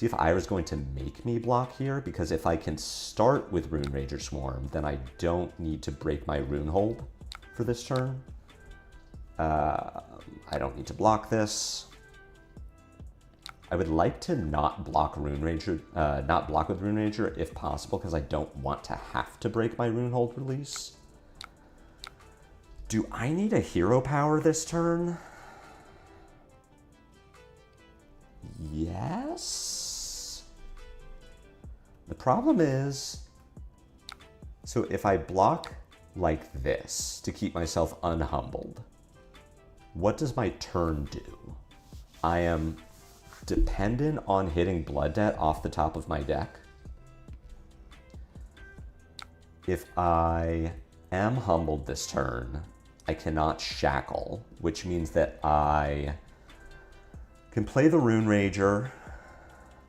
See if Ira's going to make me block here, because if I can start with Rune Rager Swarm, then I don't need to break my Rune Hold for this turn. I don't need to block this. I would like to not block Rune Rager, not block with Rune Rager if possible, because I don't want to have to break my Rune Hold release. Do I need a hero power this turn? Yes. The problem is, so if I block like this to keep myself unhumbled, what does my turn do? I am dependent on hitting Blood Debt off the top of my deck. If I am humbled this turn, I cannot shackle, which means that I can play the Rune Rager.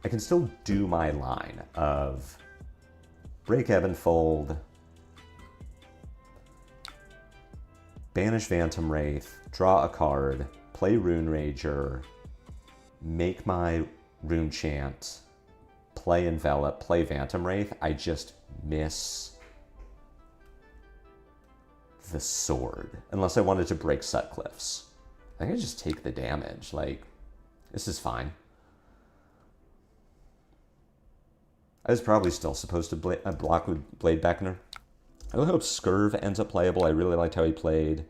I can still do my line of break Ebonfold, banish Phantom Wraith, draw a card, play Rune Rager, make my Rune Chant, play Envelop, play Phantom Wraith. I just miss the sword, unless I wanted to break Sutcliffe's. I think I just take the damage. Like, this is fine. I was probably still supposed to block with Blade Beckoner. I really hope Scurv ends up playable. I really liked how he played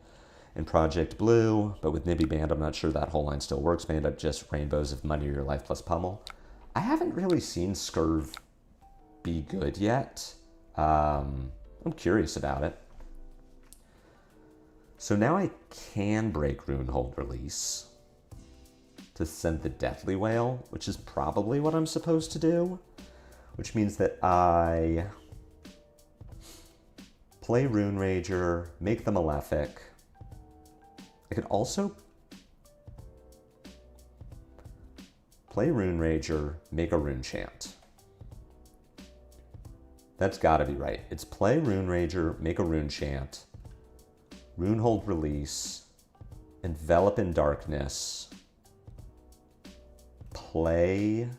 in Project Blue, but with Nibby Band, I'm not sure that whole line still works. May end up just Rainbows of Money or Your Life plus Pummel. I haven't really seen Scurv be good yet. I'm curious about it. So now I can break Rune Hold release to send the Deathly Wail, which is probably what I'm supposed to do, which means that I play Rune Rager, make the Malefic. I could also play Rune Rager, make a Rune Chant. That's gotta be right. It's play Rune Rager, make a Rune Chant, Rune Hold release, Envelop in Darkness, play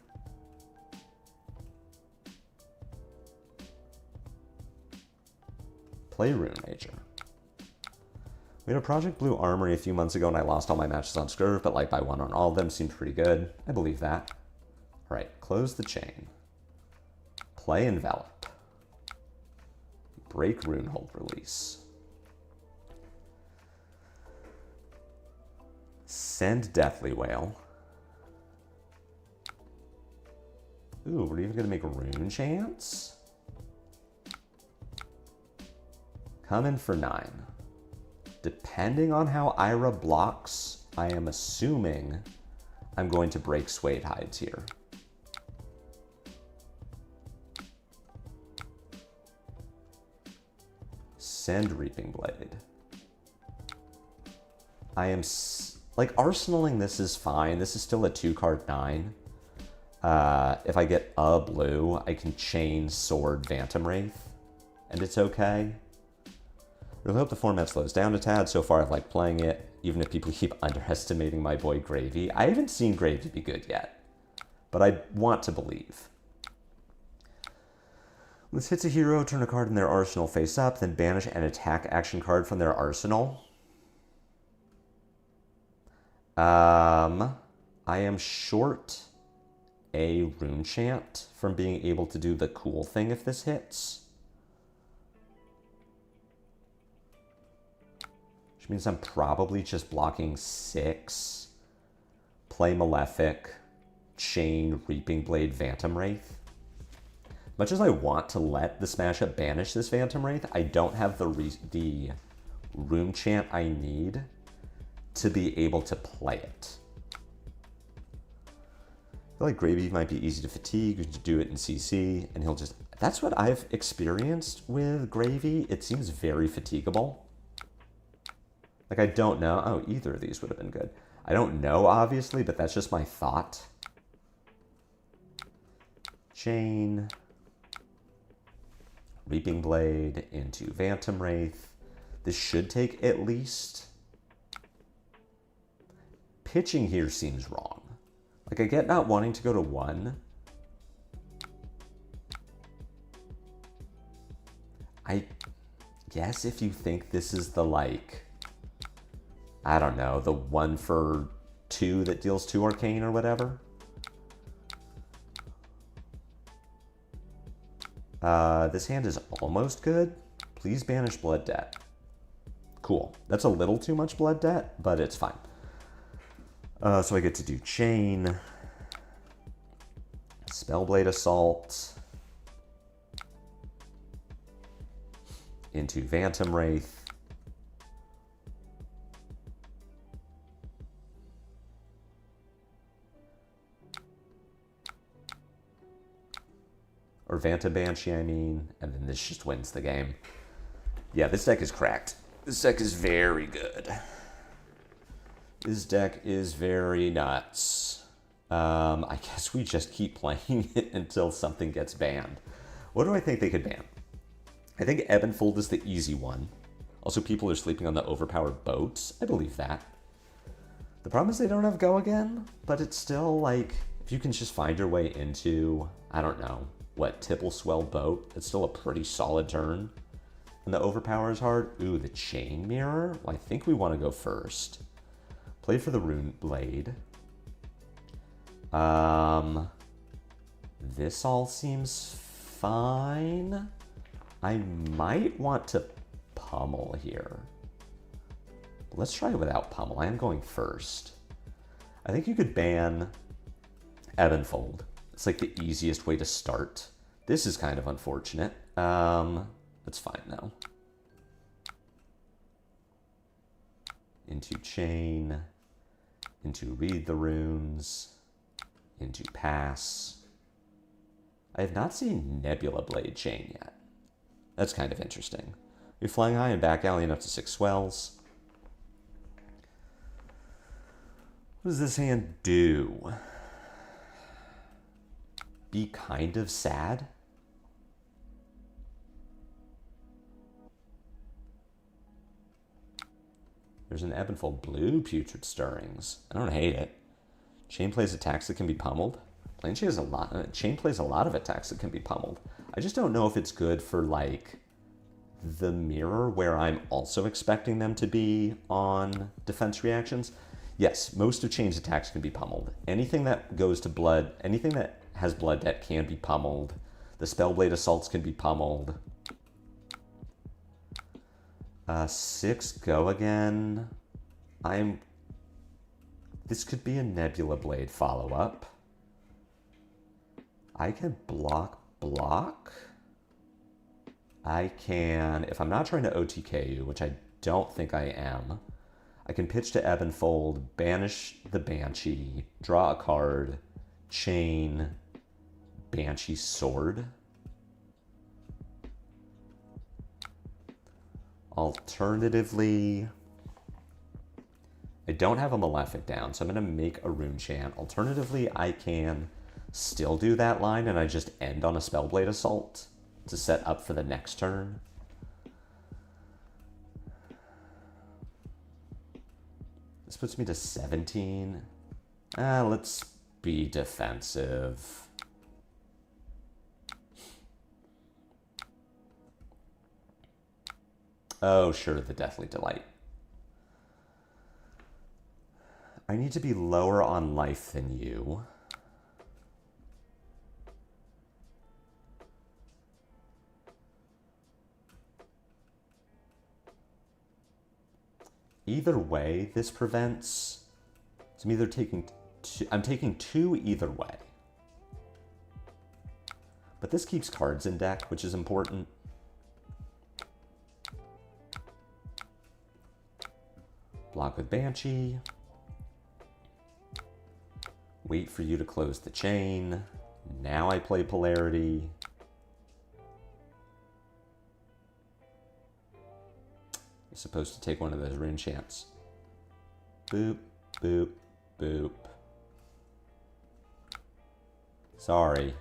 Rune Rager. We had a Project Blue Armory a few months ago and I lost all my matches on Scurv, but like by one on all of them seemed pretty good. I believe that. All right, close the chain. Play Envelop. Break Rune Hold release. Send Deathly Wail. Ooh, we're even gonna make Rune Chants? Come in for 9. Depending on how Ira blocks, I am assuming I'm going to break Suede Hides here. Send Reaping Blade. I am, like, arsenaling this is fine. This is still a 2-card 9. If I get a blue, I can chain Sword Phantom Wraith, and it's okay. I really hope the format slows down a tad. So far, I've liked playing it, even if people keep underestimating my boy Gravy. I haven't seen Gravy be good yet, but I want to believe. This hits a hero, turn a card in their arsenal face up, then banish an attack action card from their arsenal. I am short a Rune Chant from being able to do the cool thing if this hits. Which means I'm probably just blocking 6, play Malefic, chain Reaping Blade Phantom Wraith. Much as I want to let the Smash Up banish this Phantom Wraith, I don't have the Rune Chant I need to be able to play it. I feel like Gravy might be easy to fatigue, you can do it in CC, and he'll just... That's what I've experienced with Gravy. It seems very fatigable. Like, I don't know. Oh, either of these would have been good. I don't know, obviously, but that's just my thought. Chain. Reaping Blade into Phantom Wraith. This should take at least... Pitching here seems wrong. Like, I get not wanting to go to 1, I guess if you think this is the, like, I don't know, the 1 for 2 that deals 2 arcane or whatever. This hand is almost good. Please banish Blood Debt. Cool. That's a little too much Blood Debt, but it's fine. So I get to do Chane, Spellblade Assault, into Phantom Wraith, or Vanta Banshee, I mean, and then this just wins the game. Yeah, this deck is cracked. This deck is very good. This deck is very nuts. I guess we just keep playing it until something gets banned. What do I think they could ban? I think Ebb and Fold is the easy one. Also, people are sleeping on the overpowered boats. I believe that. The problem is they don't have Go Again, but it's still like, if you can just find your way into, I don't know, what, Tipple Swell Boat, it's still a pretty solid turn. And the overpower is hard. Ooh, the Chain Mirror? Well, I think we want to go first. Play for the Rune Blade. This all seems fine. I might want to pummel here. Let's try it without pummel. I am going first. I think you could ban Ebb and Fold. It's like the easiest way to start. This is kind of unfortunate. That's fine though. Into Chane, into Read the Runes, into Pass. I have not seen Nebula Blade Chane yet. That's kind of interesting. You're flying high and back alley up to 6 swells. What does this hand do? Be kind of sad? There's an Ebb and Fold blue Putrid Stirrings. I don't hate it. Chane plays attacks that can be pummeled. Chane plays a lot of attacks that can be pummeled. I just don't know if it's good for, like, the mirror where I'm also expecting them to be on defense reactions. Yes, most of Chane's attacks can be pummeled. Anything that goes to blood, anything that has Blood Debt can be pummeled. The Spellblade Assaults can be pummeled. 6 Go Again. This could be a Nebula Blade follow-up. I can block. I can, if I'm not trying to OTK you, which I don't think I am, I can pitch to Ebb and Fold, banish the Banshee, draw a card, Chane, Banshee Sword. Alternatively, I don't have a Malefic down, so I'm going to make a Rune Chant. Alternatively, I can still do that line and I just end on a Spellblade Assault to set up for the next turn. This puts me to 17. Let's be defensive. Oh, sure, the Deathly Delight. I need to be lower on life than you. Either way, this prevents... So I'm either taking... I'm taking 2 either way. But this keeps cards in deck, which is important. Block with Banshee. Wait for you to close the chain. Now I play Polarity. You're supposed to take one of those Rune Chants. Boop, boop, boop. Sorry.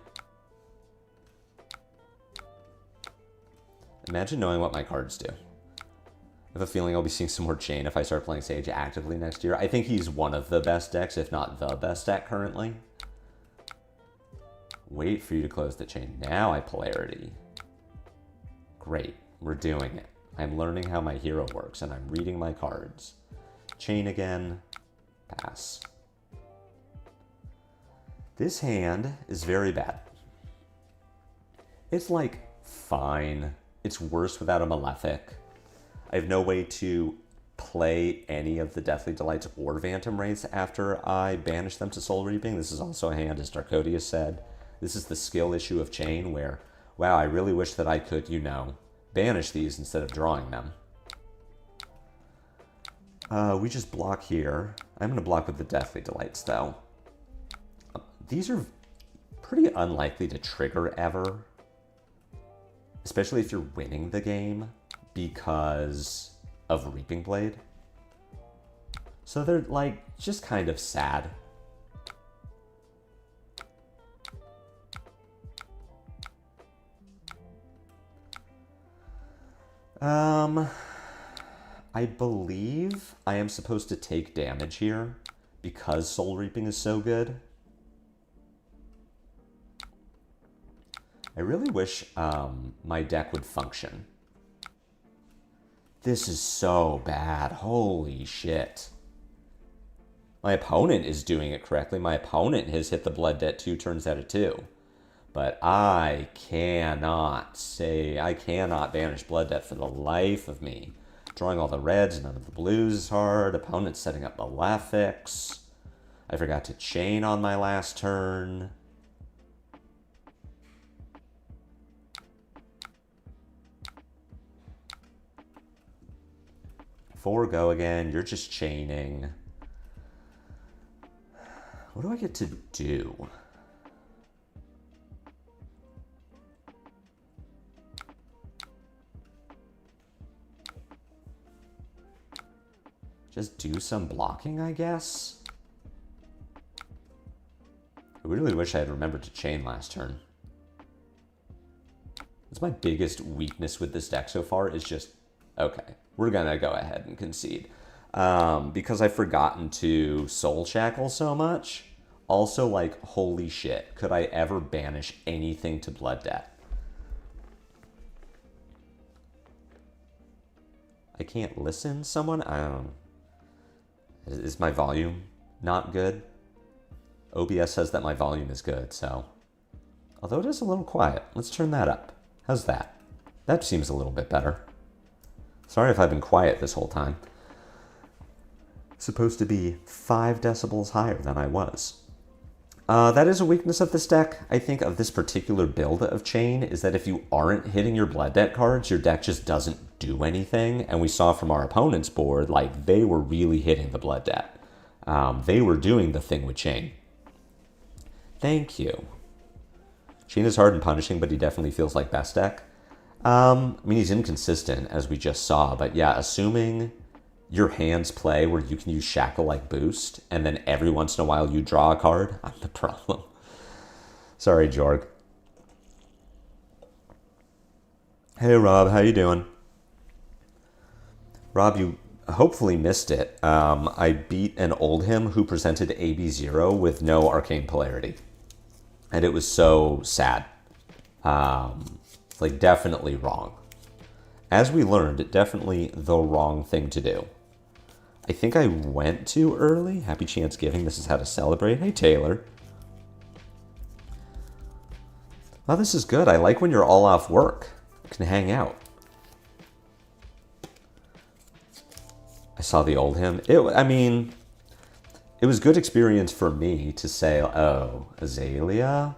Imagine knowing what my cards do. I have a feeling I'll be seeing some more Chane if I start playing Sage actively next year. I think he's one of the best decks, if not the best deck currently. Wait for you to close the chain. Now I Polarity. Great. We're doing it. I'm learning how my hero works, and I'm reading my cards. Chane again. Pass. This hand is very bad. It's like fine. It's worse without a Malefic. I have no way to play any of the Deathly Delights or Phantom Wraiths after I banish them to Soul Reaping. This is also a hand, as Darkodius said. This is the skill issue of Chane where, wow, I really wish that I could, you know, banish these instead of drawing them. We just block here. I'm going to block with the Deathly Delights, though. These are pretty unlikely to trigger ever. Especially if you're winning the game because of Reaping Blade. So they're, like, just kind of sad. I believe I am supposed to take damage here because Soul Reaping is so good. I really wish my deck would function. This is so bad. Holy shit. My opponent is doing it correctly. My opponent has hit the Blood Debt 2 turns out of 2. But I cannot banish Blood Debt for the life of me. Drawing all the reds, none of the blues is hard. Opponent's setting up Malefics. I forgot to Chane on my last turn. Four go again. You're just chaining. What do I get to do? Just do some blocking, I guess? I really wish I had remembered to chain last turn. That's my biggest weakness with this deck so far is just, okay, we're gonna go ahead and concede. Because I've forgotten to Soul Shackle so much. Also, like, holy shit, could I ever banish anything to Blood Debt? I can't listen, someone? I don't know. Is my volume not good? OBS says that my volume is good, so. Although it is a little quiet. Let's turn that up. How's that? That seems a little bit better. Sorry if I've been quiet this whole time. Supposed to be 5 decibels higher than I was. That is a weakness of this deck. I think of this particular build of Chane is that if you aren't hitting your Blood Debt cards, your deck just doesn't do anything. And we saw from our opponent's board, like, they were really hitting the Blood Debt. They were doing the thing with Chane. Thank you. Chane is hard and punishing, but he definitely feels like best deck. I mean, he's inconsistent, as we just saw. But yeah, assuming your hands play where you can use Shackle like boost, and then every once in a while you draw a card, I'm the problem. Sorry, Jorg. Hey, Rob, how you doing? Rob, you hopefully missed it. I beat an Oldhim who presented AB0 with no Arcane Polarity. And it was so sad. Like, definitely wrong. As we learned, definitely the wrong thing to do. I think I went too early. Happy Chancegiving. This is how to celebrate. Hey, Taylor. Oh, this is good. I like when you're all off work. You can hang out. I saw the Oldhim. I mean, it was good experience for me to say, oh, Azalea?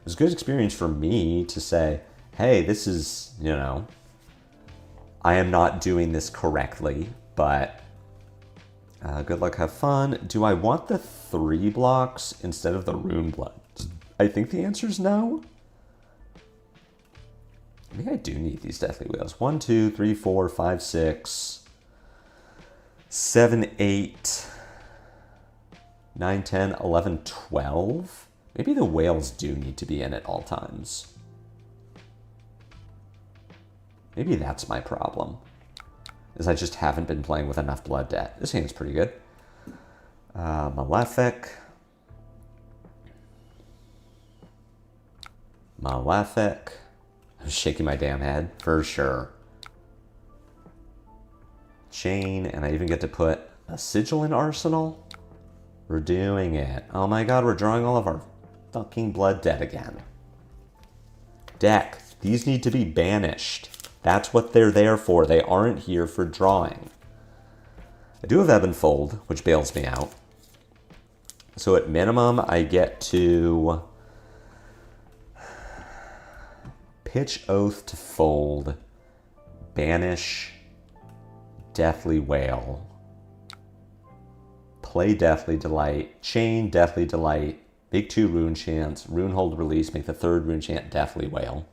It was good experience for me to say, hey, this is, you know, I am not doing this correctly, but good luck, have fun. Do I want the 3 blocks instead of the Rune Blood? I think the answer is no. Maybe I do need these Deathly Wheels. 1, 2, 3, 4, 5, 6, 7, 8, 9, 10, 11, 12. Maybe the whales do need to be in at all times. Maybe that's my problem. Is I just haven't been playing with enough Blood Debt. This hand's pretty good. Malefic. Malefic. I'm shaking my damn head, for sure. Chane, and I even get to put a sigil in arsenal. We're doing it. Oh my god, we're drawing all of our fucking blood debt again. Deck, these need to be banished. That's what they're there for. They aren't here for drawing. I do have Ebb and Fold, which bails me out. So at minimum, I get to pitch Oath to fold, banish Deathly Wail, play Deathly Delight, chain Deathly Delight, make 2 rune chants, rune hold release, make the 3rd rune chant Deathly Wail.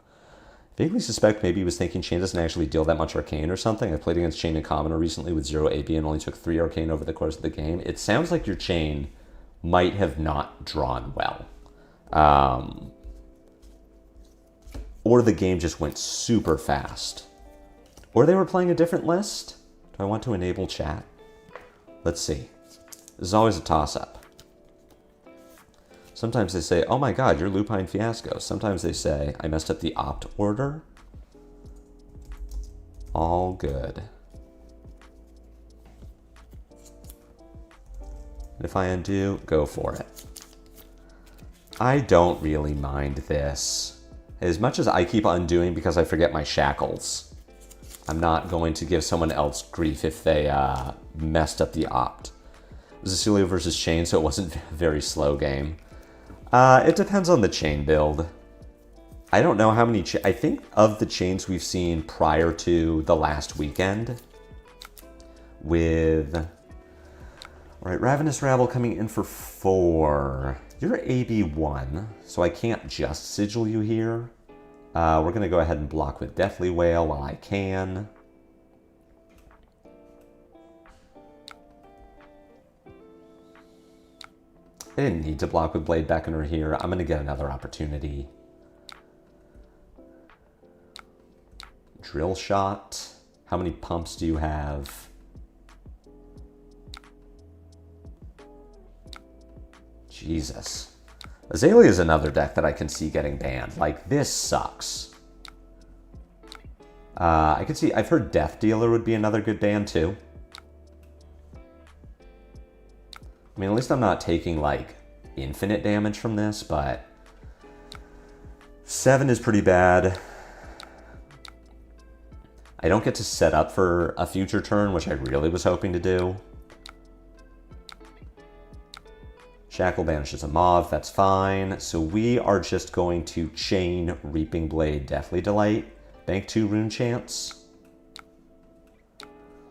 Vaguely suspect maybe he was thinking Chane doesn't actually deal that much arcane or something. I played against Chane in Commoner recently with 0 AB and only took 3 arcane over the course of the game. It sounds like your Chane might have not drawn well. Or the game just went super fast. Or they were playing a different list. Do I want to enable chat? Let's see. This is always a toss-up. Sometimes they say, oh my god, you're Lupinefiasco. Sometimes they say, I messed up the opt order. All good. And if I undo, go for it. I don't really mind this. As much as I keep undoing because I forget my shackles, I'm not going to give someone else grief if they messed up the opt. It was a Celio versus Chane, so it wasn't a very slow game. It depends on the Chane build. I don't know how many... I think of the chains we've seen prior to the last weekend with... All right, Ravenous Rabble coming in for 4. You're AB1, so I can't just sigil you here. We're going to go ahead and block with Deathly Wail while I can. I didn't need to block with Blade Beckoner here. I'm going to get another opportunity. Drill Shot. How many pumps do you have? Jesus. Azalea is another deck that I can see getting banned. Like, this sucks. I can see... I've heard Death Dealer would be another good ban, too. I mean, at least I'm not taking, like, infinite damage from this, but 7 is pretty bad. I don't get to set up for a future turn, which I really was hoping to do. Shackle banishes a Mauve, that's fine. So we are just going to chain Reaping Blade, Deathly Delight, bank 2 rune chants.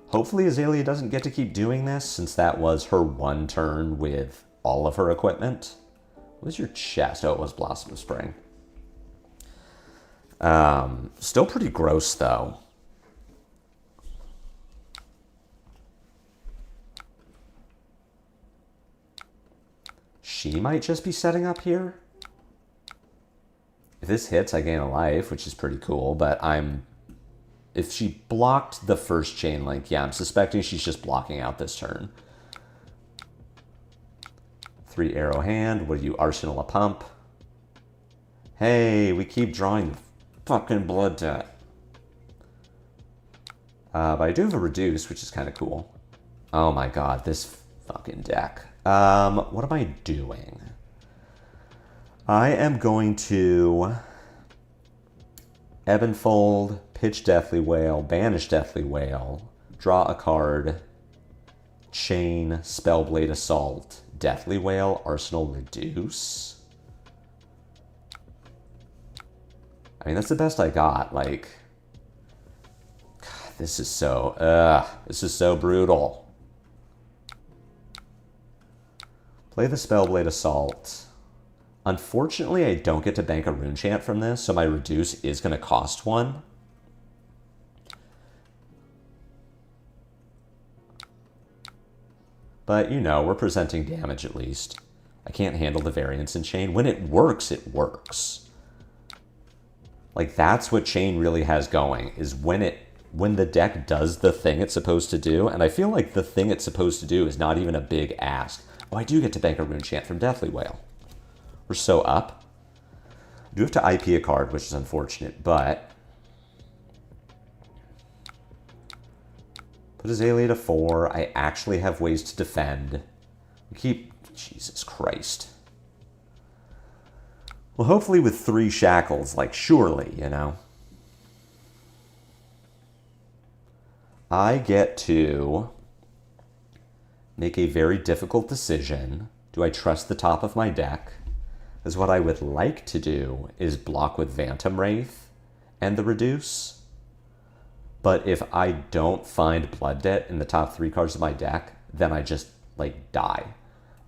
Hopefully Azalea doesn't get to keep doing this, since that was her one turn with all of her equipment. What was your chest? Oh, it was Blossom of Spring. Still pretty gross, though. She might just be setting up here. If this hits, I gain a life, which is pretty cool, but if she blocked the first chain link, yeah, I'm suspecting she's just blocking out this turn. 3 arrow hand. What do you arsenal a pump? Hey, we keep drawing fucking blood debt. But I do have a reduce, which is kind of cool. Oh my god, this fucking deck. What am I doing? I am going to Ebb and Fold, pitch Deathly Wail, banish Deathly Wail, draw a card, chain, Spellblade Assault, Deathly Wail, Arsenal Reduce. I mean, that's the best I got. Like, God, this is so brutal. Play the Spellblade Assault. Unfortunately, I don't get to bank a rune chant from this, so my reduce is going to cost 1. But, you know, we're presenting damage at least. I can't handle the variance in Chane. When it works, it works. Like, that's what Chane really has going, is when the deck does the thing it's supposed to do, and I feel like the thing it's supposed to do is not even a big ask. Oh, I do get to bank a rune chant from Deathly Wail. We're so up. I do have to IP a card, which is unfortunate, but... Put Azalea to 4. I actually have ways to defend. Jesus Christ. Well, hopefully with 3 shackles, like, surely, you know. I get to make a very difficult decision. Do I trust the top of my deck? Because what I would like to do is block with Phantom Wraith and the Reduce. But if I don't find Blood Debt in the top 3 cards of my deck, then I just, like, die.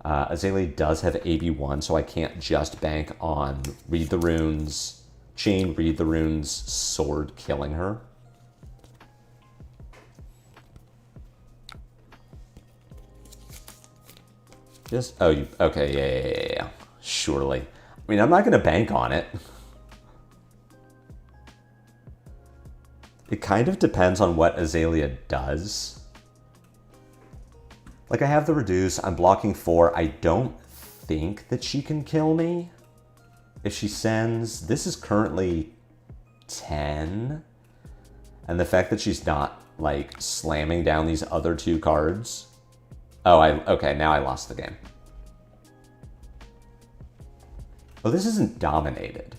Azalea does have AB1, so I can't just bank on Read the Runes, Chane, Read the Runes, Sword killing her. Just, oh, okay, yeah. Surely. I mean, I'm not going to bank on it. It kind of depends on what Azalea does. Like, I have the Reduce, I'm blocking 4. I don't think that she can kill me. If she sends, this is currently 10. And the fact that she's not, like, slamming down these other 2 cards. Oh, okay, now I lost the game. Oh, this isn't dominated.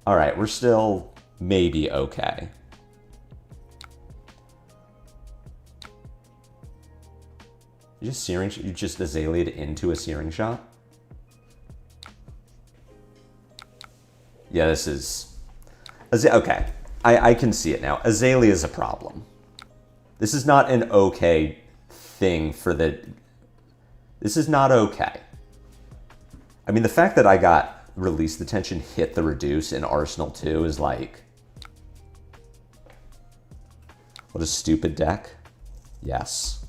All right, we're still maybe okay. You just Azalea'd into a Searing Shot? Yeah, this is... Okay, I can see it now. Azalea is a problem. This is not an okay thing for the... This is not okay. I mean, the fact that I got Release the Tension, hit the Reduce in Arsenal 2 is like... What a stupid deck. Yes.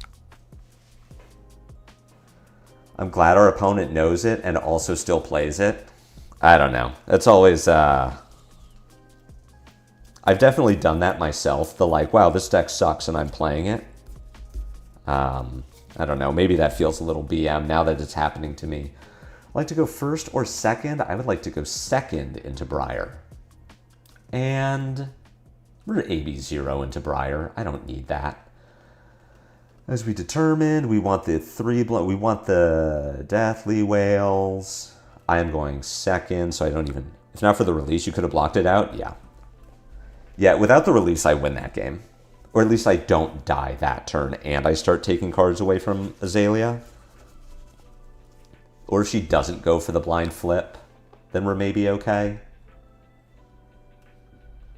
I'm glad our opponent knows it and also still plays it. I don't know. That's always... I've definitely done that myself. The like, wow, this deck sucks and I'm playing it. I don't know. Maybe that feels a little BM now that it's happening to me. I'd like to go first or second. I would like to go second into Briar. And we're AB0 into Briar. I don't need that. As we determined, we want the we want the Deathly Whales. I am going second, so I don't even... If not for the release, you could have blocked it out? Yeah. Yeah, without the release, I win that game. Or at least I don't die that turn, and I start taking cards away from Azalea. Or if she doesn't go for the blind flip, then we're maybe okay.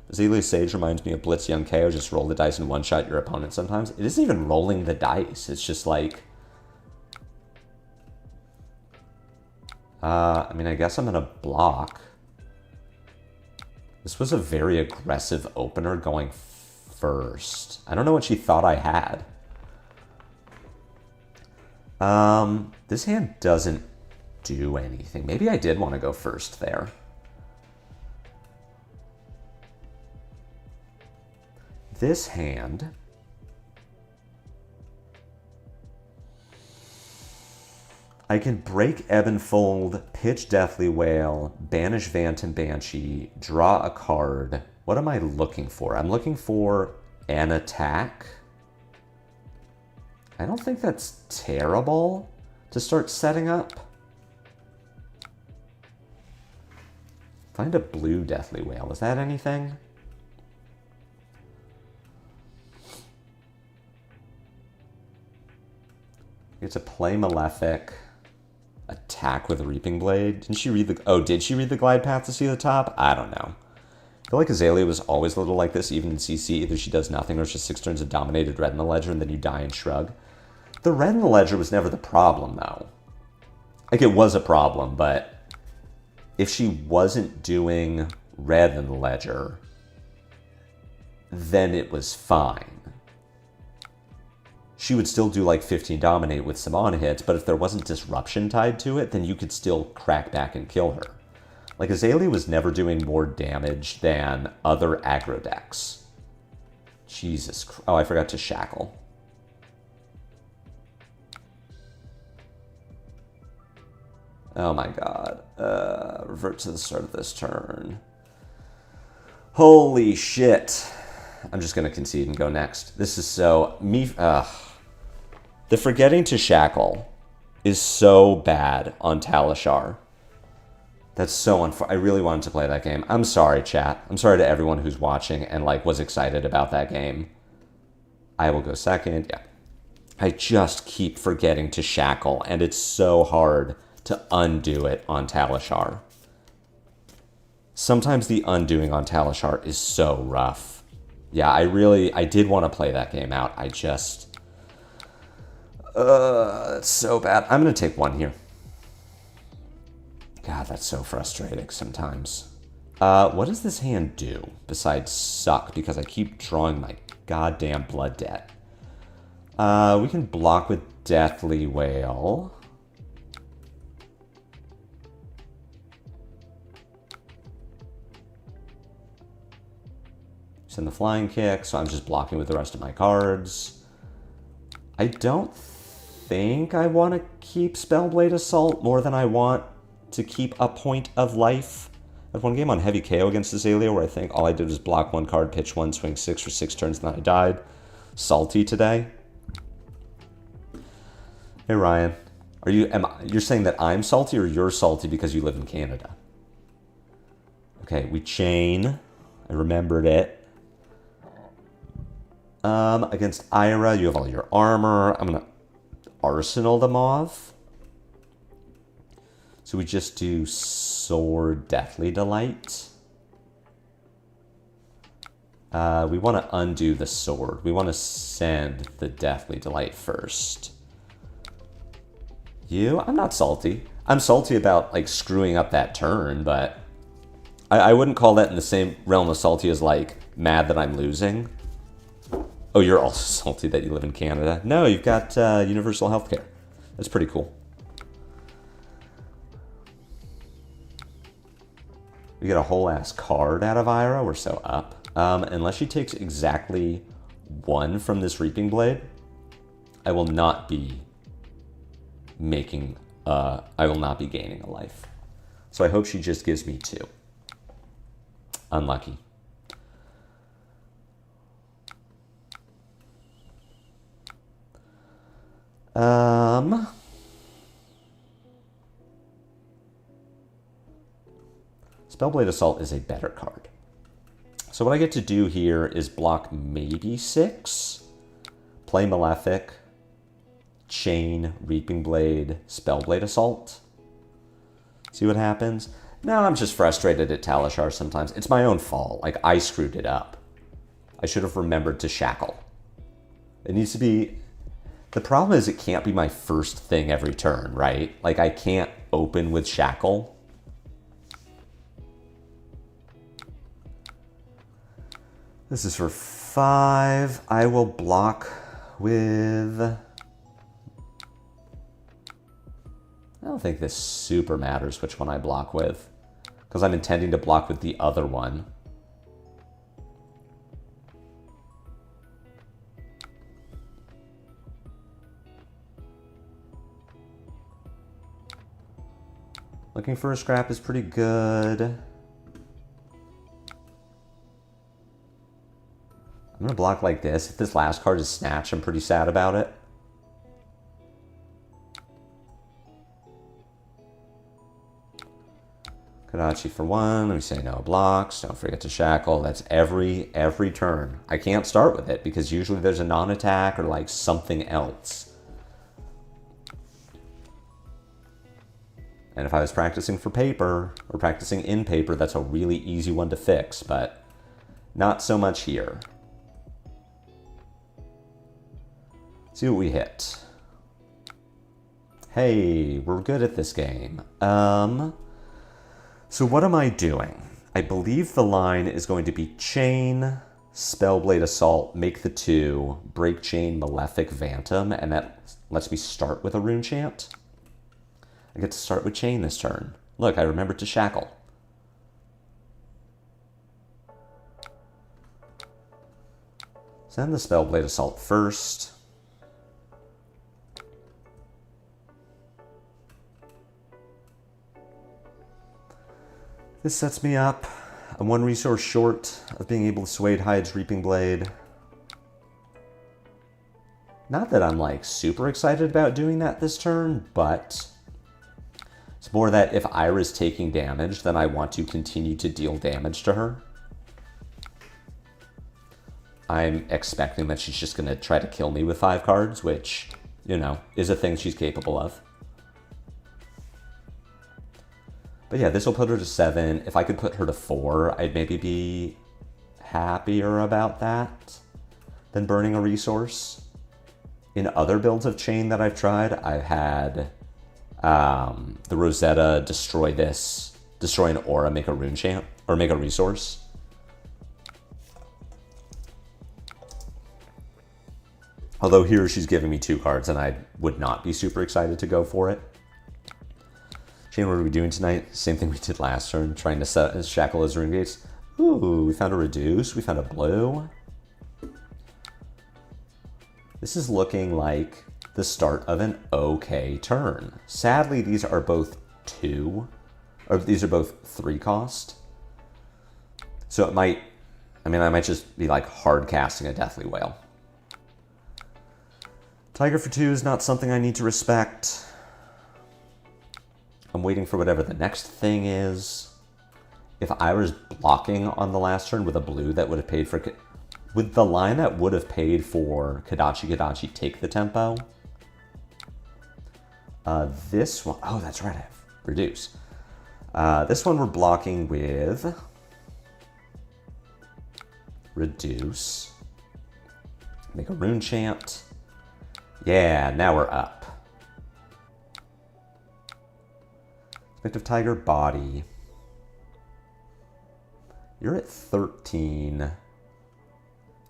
Azalea's Sage reminds me of Blitz Young KO. Just roll the dice and one-shot your opponent sometimes. It isn't even rolling the dice. It's just like... I mean, I guess I'm going to block. This was a very aggressive opener going first. I don't know what she thought I had. This hand doesn't do anything. Maybe I did want to go first there. This hand... I can break Ebonfold, pitch Deathly Whale, banish Phantom Banshee, draw a card. What am I looking for? I'm looking for an attack. I don't think that's terrible to start setting up. Find a blue Deathly Whale. Is that anything? It's a play Malefic. Attack with Reaping Blade. Didn't she read the... Oh, did she read the Glide Path to see the top? I don't know. I feel like Azalea was always a little like this, even in CC. Either she does nothing or it's just 6 turns of dominated red in the ledger and then you die and shrug. The red in the ledger was never the problem, though. Like, it was a problem, but if she wasn't doing red in the ledger, then it was fine. She would still do like 15 dominate with some on hits, but if there wasn't disruption tied to it, then you could still crack back and kill her. Like, Azalea was never doing more damage than other aggro decks. Jesus Christ. Oh, I forgot to shackle. Oh my god. Revert to the start of this turn. Holy shit. I'm just going to concede and go next. This is so... The forgetting to shackle is so bad on Talishar. That's so I really wanted to play that game. I'm sorry, chat. I'm sorry to everyone who's watching and like was excited about that game. I will go second. Yeah. I just keep forgetting to shackle, and it's so hard to undo it on Talishar. Sometimes the undoing on Talishar is so rough. Yeah, I did want to play that game out. I just... it's so bad. I'm going to take one here. God, that's so frustrating sometimes. What does this hand do besides suck? Because I keep drawing my goddamn blood debt. We can block with Deathly Wail. Send the flying kick, so I'm just blocking with the rest of my cards. I don't think I want to keep Spellblade Assault more than I want to keep a point of life. I had one game on Heavy KO against Azalea where I think all I did was block one card, pitch one, swing 6 for 6 turns, and then I died. Salty today. Hey Ryan, you're saying that I'm salty or you're salty because you live in Canada? Okay, we Chane. I remembered it. Against Ira, you have all your armor. I'm gonna Arsenal them off. So we just do Sword, Deathly Delight. We want to undo the sword. We want to send the Deathly Delight first. I'm not salty. I'm salty about like screwing up that turn, but I wouldn't call that in the same realm of salty as like mad that I'm losing. Oh, you're also salty that you live in Canada. No, you've got universal healthcare. That's pretty cool. We get a whole ass card out of Ira. We're so up. Unless she takes exactly 1 from this Reaping Blade, I will not be making, I will not be gaining a life. So I hope she just gives me 2. Unlucky. Spellblade Assault is a better card. So what I get to do here is block maybe 6, play Malefic, Chane, Reaping Blade, Spellblade Assault. See what happens? No, I'm just frustrated at Talishar sometimes. It's my own fault. Like, I screwed it up. I should have remembered to shackle. It needs to be... The problem is it can't be my first thing every turn, right? Like, I can't open with shackle. This is for 5. I will block with... I don't think this super matters which one I block with, because I'm intending to block with the other one. Looking for a scrap is pretty good. I'm gonna block like this. If this last card is Snatch, I'm pretty sad about it. Kadachi for 1. Let me say no blocks. Don't forget to shackle. That's every turn. I can't start with it because usually there's a non-attack or like something else. And if I was practicing for paper or practicing in paper, that's a really easy one to fix, but not so much here. See what we hit. Hey, we're good at this game. So what am I doing? I believe the line is going to be Chane, Spellblade Assault, make the 2, Break Chain, Malefic, Phantom, and that lets me start with a Rune Chant. I get to start with Chane this turn. Look, I remembered to shackle. Send the Spellblade Assault first. This sets me up. I'm one resource short of being able to Suede Hide's Reaping Blade. Not that I'm like super excited about doing that this turn, but it's more that if Ira's taking damage, then I want to continue to deal damage to her. I'm expecting that she's just going to try to kill me with 5 cards, which, you know, is a thing she's capable of. But yeah, this will put her to 7. If I could put her to 4, I'd maybe be happier about that than burning a resource. In other builds of Chane that I've tried, I've had the Rosetta destroy this, destroy an aura, make a rune champ, or make a resource. Although here she's giving me 2 cards and I would not be super excited to go for it. Chane, what are we doing tonight? Same thing we did last turn, trying to shackle his rune gates. Ooh, we found a reduce, we found a blue. This is looking like the start of an okay turn. Sadly, these are both 3 cost. So it might, I might just be like hard casting a Deathly Whale. Tiger for 2 is not something I need to respect. I'm waiting for whatever the next thing is. If I was blocking on the last turn with a blue that would have paid for... With the line that would have paid for Kadachi take the tempo. This one... Oh, that's right, I have reduce. This one we're blocking with... Reduce. Make a rune chant. Yeah, now we're up. Perspective Tiger body. You're at 13.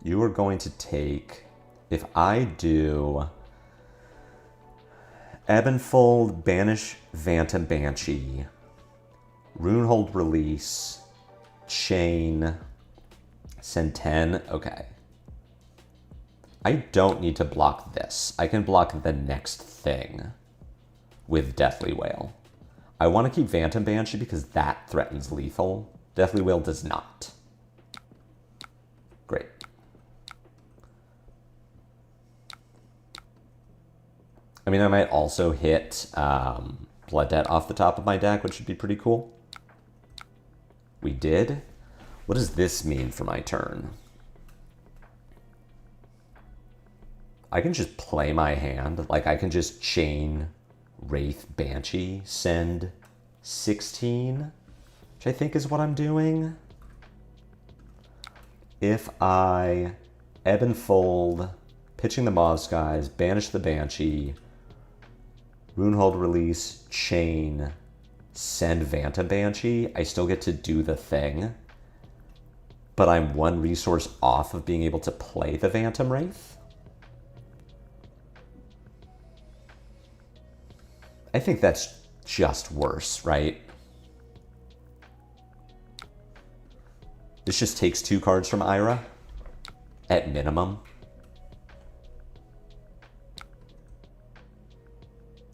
You are going to take, if I do Ebb and Fold, Banish Phantom Banshee, Runehold Release, Chane, send 10, okay. I don't need to block this. I can block the next thing with Deathly Whale. I want to keep Phantom Banshee because that threatens lethal. Deathly Whale does not. Great. I mean, I might also hit Blood Debt off the top of my deck, which would be pretty cool. We did. What does this mean for my turn? I can just play my hand. Like, I can just chain Wraith Banshee, send 16, which I think is what I'm doing. If I Ebb and Fold, pitching the Maw Skies, banish the Banshee, Runehold Release, Chain, send Phantom Banshee, I still get to do the thing, but I'm 1 resource off of being able to play the Phantom Wraith. I think that's just worse, right? This just takes 2 cards from Ira, at minimum.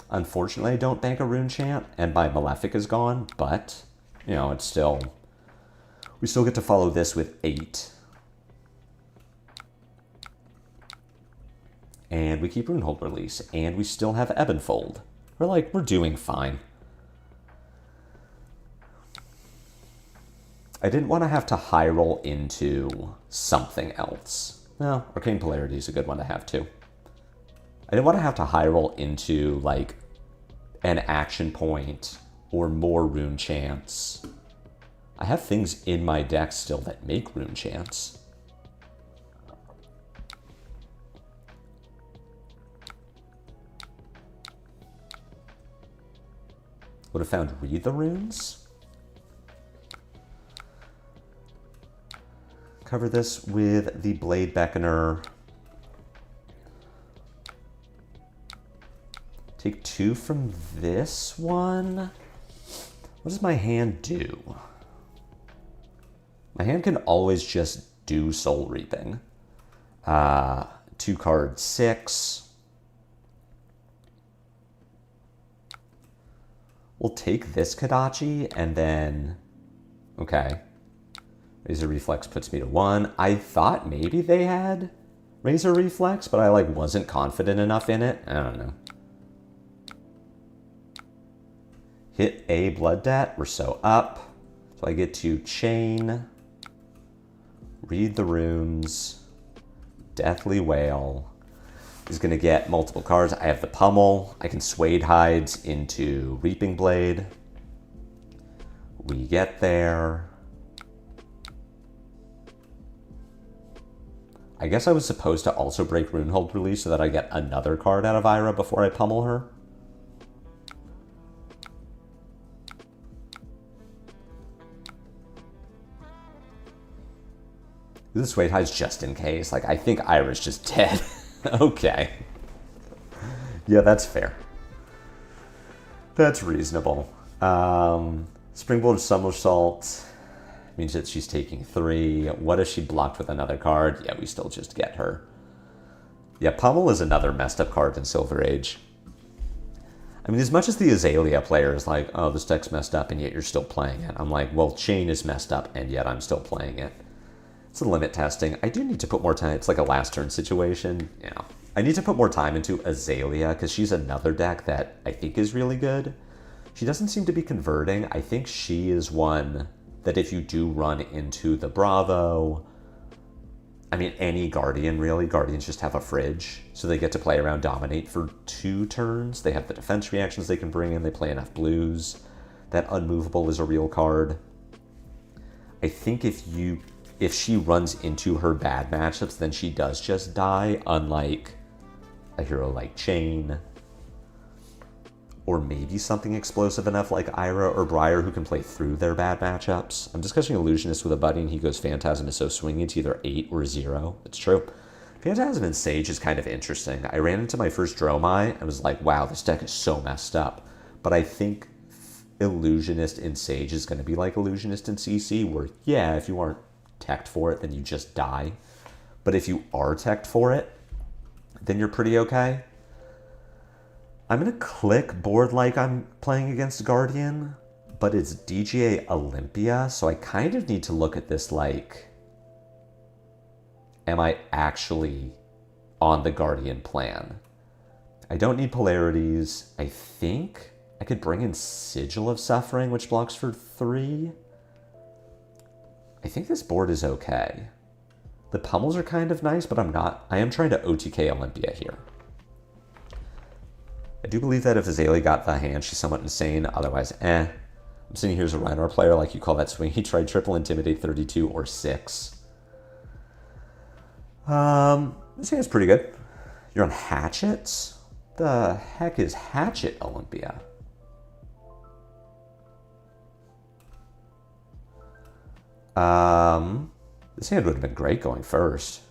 Unfortunately, I don't bank a rune chant, and my Malefic is gone, but, you know, it's still... We still get to follow this with 8. And we keep Runehold Release, and we still have Ebb and Fold. We're doing fine. I didn't want to have to high roll into something else. No, Arcane Polarity is a good one to have too. I didn't want to have to high roll into like an action point or more rune chants. I have things in my deck still that make rune chants. Would have found Read the Runes. Cover this with the Blade Beckoner. Take 2 from this one. What does my hand do? My hand can always just do Soul Reaping. 2 card 6. We'll take this Kadachi and then... Okay. Razor Reflex puts me to 1. I thought maybe they had Razor Reflex, but I like wasn't confident enough in it. I don't know. Hit a Blood Debt. We're so up. So I get to Chane, read the runes, Deathly Wail. Is going to get multiple cards. I have the Pummel. I can Suede Hides into Reaping Blade. We get there. I guess I was supposed to also break Runehold Release so that I get another card out of Ira before I pummel her. This Suede Hides just in case. Like, I think Ira's just dead. Okay. Yeah, that's fair. That's reasonable. Springboard Somersault means that she's taking 3. What if she blocked with another card? Yeah, we still just get her. Yeah, Pummel is another messed up card in Silver Age. I mean, as much as the Azalea player is like, oh, this deck's messed up and yet you're still playing it. I'm like, well, Chane is messed up and yet I'm still playing it. It's a limit testing. I do need to put more time. It's like a last turn situation. Yeah. I need to put more time into Azalea because she's another deck that I think is really good. She doesn't seem to be converting. I think she is one that if you do run into the Bravo, I mean, any Guardian really, Guardians just have a fridge. So they get to play around Dominate for 2 turns. They have the defense reactions they can bring in. They play enough blues. That Unmovable is a real card. I think if she runs into her bad matchups, then she does just die, unlike a hero like Chane. Or maybe something explosive enough like Ira or Briar who can play through their bad matchups. I'm discussing Illusionist with a buddy and he goes, Phantasm is so swinging, it's either 8 or 0. It's true. Phantasm and Sage is kind of interesting. I ran into my first Dromai and was like, wow, this deck is so messed up. But I think Illusionist in Sage is going to be like Illusionist in CC, where, yeah, if you aren't teched for it, then you just die. But if you are teched for it, then you're pretty okay. I'm going to click board like I'm playing against Guardian, but it's DGA Olympia, so I kind of need to look at this like, am I actually on the Guardian plan? I don't need polarities. I think I could bring in Sigil of Suffering, which blocks for 3. I think this board is okay. The pummels are kind of nice, but I am trying to OTK Olympia here. I do believe that if Azalea got the hand, she's somewhat insane. Otherwise, I'm sitting here as a Rhinar player, like you call that swing. He tried triple Intimidate 32 or 6. This hand is pretty good. You're on Hatchets? The heck is Hatchet Olympia? This hand would have been great going first.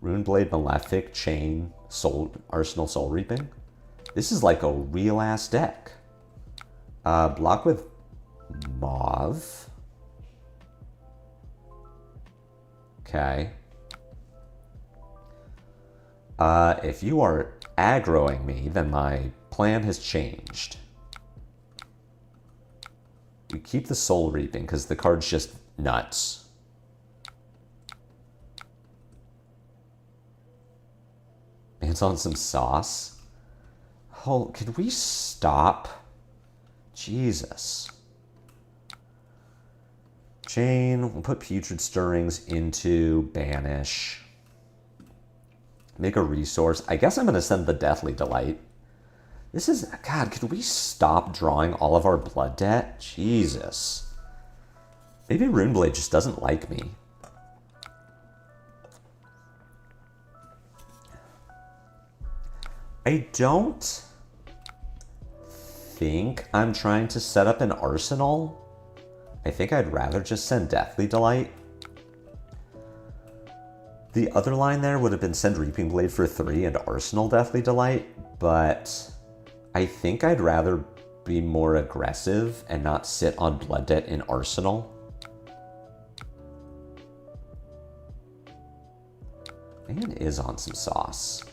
Runeblade, Malefic, Chane, Arsenal, Soul Reaping. This is like a real-ass deck. Block with Mauve. Okay. If you are aggroing me, then my plan has changed. You keep the Soul Reaping, because the card's just nuts. Man's on some sauce. Oh, could we stop? Jesus. Chane, we'll put Putrid Stirrings into Banish. Make a resource. I guess I'm going to send the Deathly Delight. This is... God, could we stop drawing all of our blood debt? Jesus. Maybe Runeblade just doesn't like me. I don't think I'm trying to set up an arsenal. I think I'd rather just send Deathly Delight. The other line there would have been send Reaping Blade for 3 and Arsenal Deathly Delight, but I think I'd rather be more aggressive and not sit on Blood Debt in Arsenal. Man is on some sauce.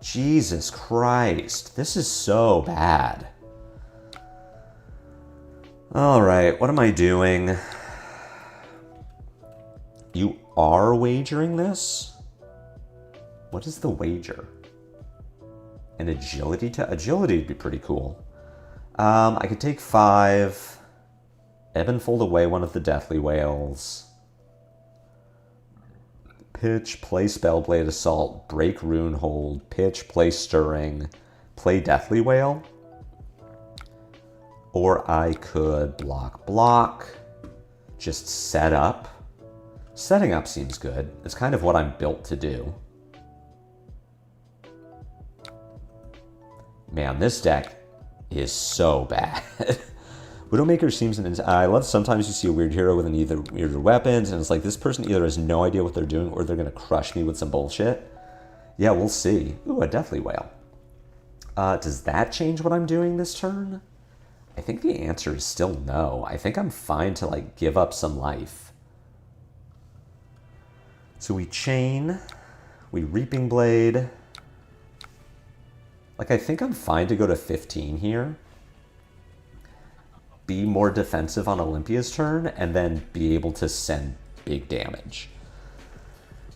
Jesus Christ, this is so bad. All right, what am I doing? You are wagering this? What is the wager? An agility to agility would be pretty cool. I could take 5, ebb and fold away one of the Deathly Whales, pitch, play Spellblade Assault, break Rune Hold, pitch, play Stirring, play Deathly Whale. Or I could block, just set up. Setting up seems good. It's kind of what I'm built to do. Man, this deck is so bad. Widowmaker seems I love sometimes you see a weird hero with an either weird weapons, and it's like this person either has no idea what they're doing or they're going to crush me with some bullshit. Yeah, we'll see. Ooh, a Deathly Whale. Does that change what I'm doing this turn? I think the answer is still no. I think I'm fine to like give up some life. So we Chane, we Reaping Blade. Like, I think I'm fine to go to 15 here. Be more defensive on Olympia's turn, and then be able to send big damage.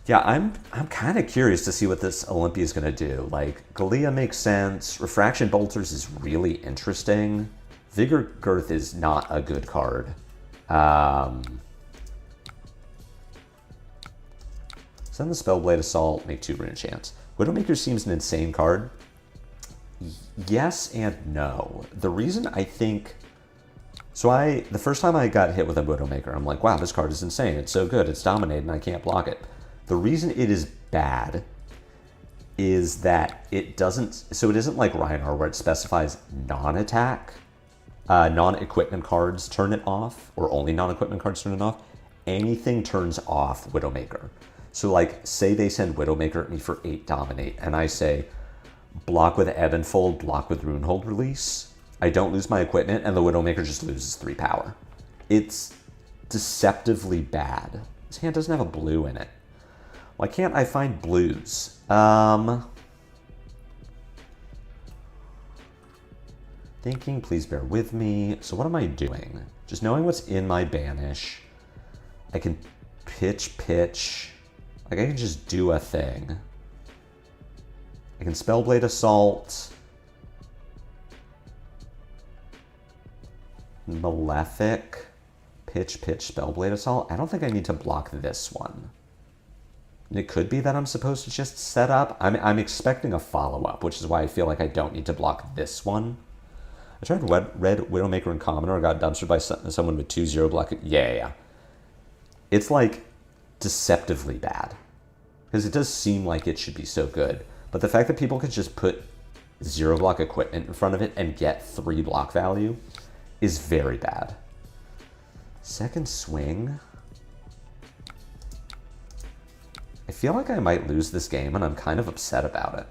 Yeah, I'm kind of curious to see what this Olympia's going to do. Like, Galea makes sense. Refraction Bolters is really interesting. Vigor Girth is not a good card. Send the Spellblade Assault, make 2 Rune Chants. Widowmaker seems an insane card. Yes and no. The reason I think... So the first time I got hit with a Widowmaker, I'm like, wow, this card is insane. It's so good. It's dominated and I can't block it. The reason it is bad is that it doesn't... So it isn't like Reinhardt where it specifies non-attack. Non-equipment cards turn it off, or only non-equipment cards turn it off. Anything turns off Widowmaker. So like, say they send Widowmaker at me for 8 dominate, and I say... block with Ebb and Fold, block with Runehold Release. I don't lose my equipment, and the Widowmaker just loses 3 power. It's deceptively bad. This hand doesn't have a blue in it. Why can't I find blues? Thinking, please bear with me. So what am I doing? Just knowing what's in my banish. I can pitch. Like, I can just do a thing. I can Spellblade Assault. Malefic. Pitch, Spellblade Assault. I don't think I need to block this one. And it could be that I'm supposed to just set up. I'm expecting a follow-up, which is why I feel like I don't need to block this one. I tried Red Widowmaker in Commoner. I got dumpstered by someone with 2-0 block. Yeah. It's like deceptively bad. Because it does seem like it should be so good. But the fact that people could just put 0 block equipment in front of it and get 3 block value is very bad. Second swing. I feel like I might lose this game and I'm kind of upset about it.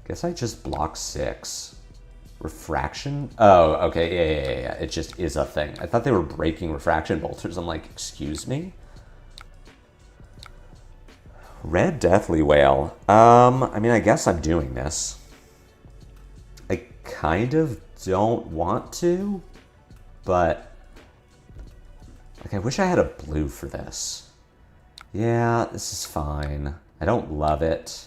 Guess I just block 6. Refraction? Oh, okay, yeah. It just is a thing. I thought they were breaking refraction bolters. I'm like, excuse me? Red Deathly Whale. I mean, I guess I'm doing this. I kind of don't want to, but like, I wish I had a blue for this. Yeah, this is fine. I don't love it.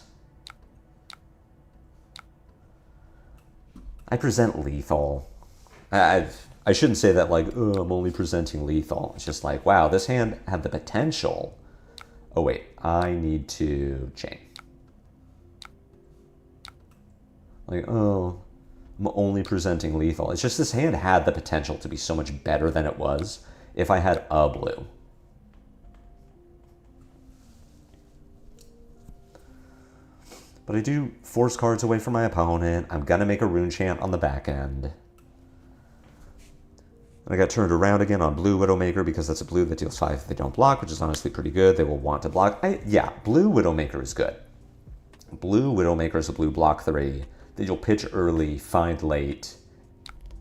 I present lethal. I shouldn't say that like, oh, I'm only presenting lethal. It's just like, wow, this hand had the potential. Oh wait, I need to Chane. Like, oh, I'm only presenting lethal. It's just this hand had the potential to be so much better than it was if I had a blue. But I do force cards away from my opponent. I'm going to make a rune chant on the back end. And I got turned around again on blue Widowmaker because that's a blue that deals 5 if they don't block, which is honestly pretty good. They will want to block. Yeah, blue Widowmaker is good. Blue Widowmaker is a blue block 3 that you'll pitch early, find late,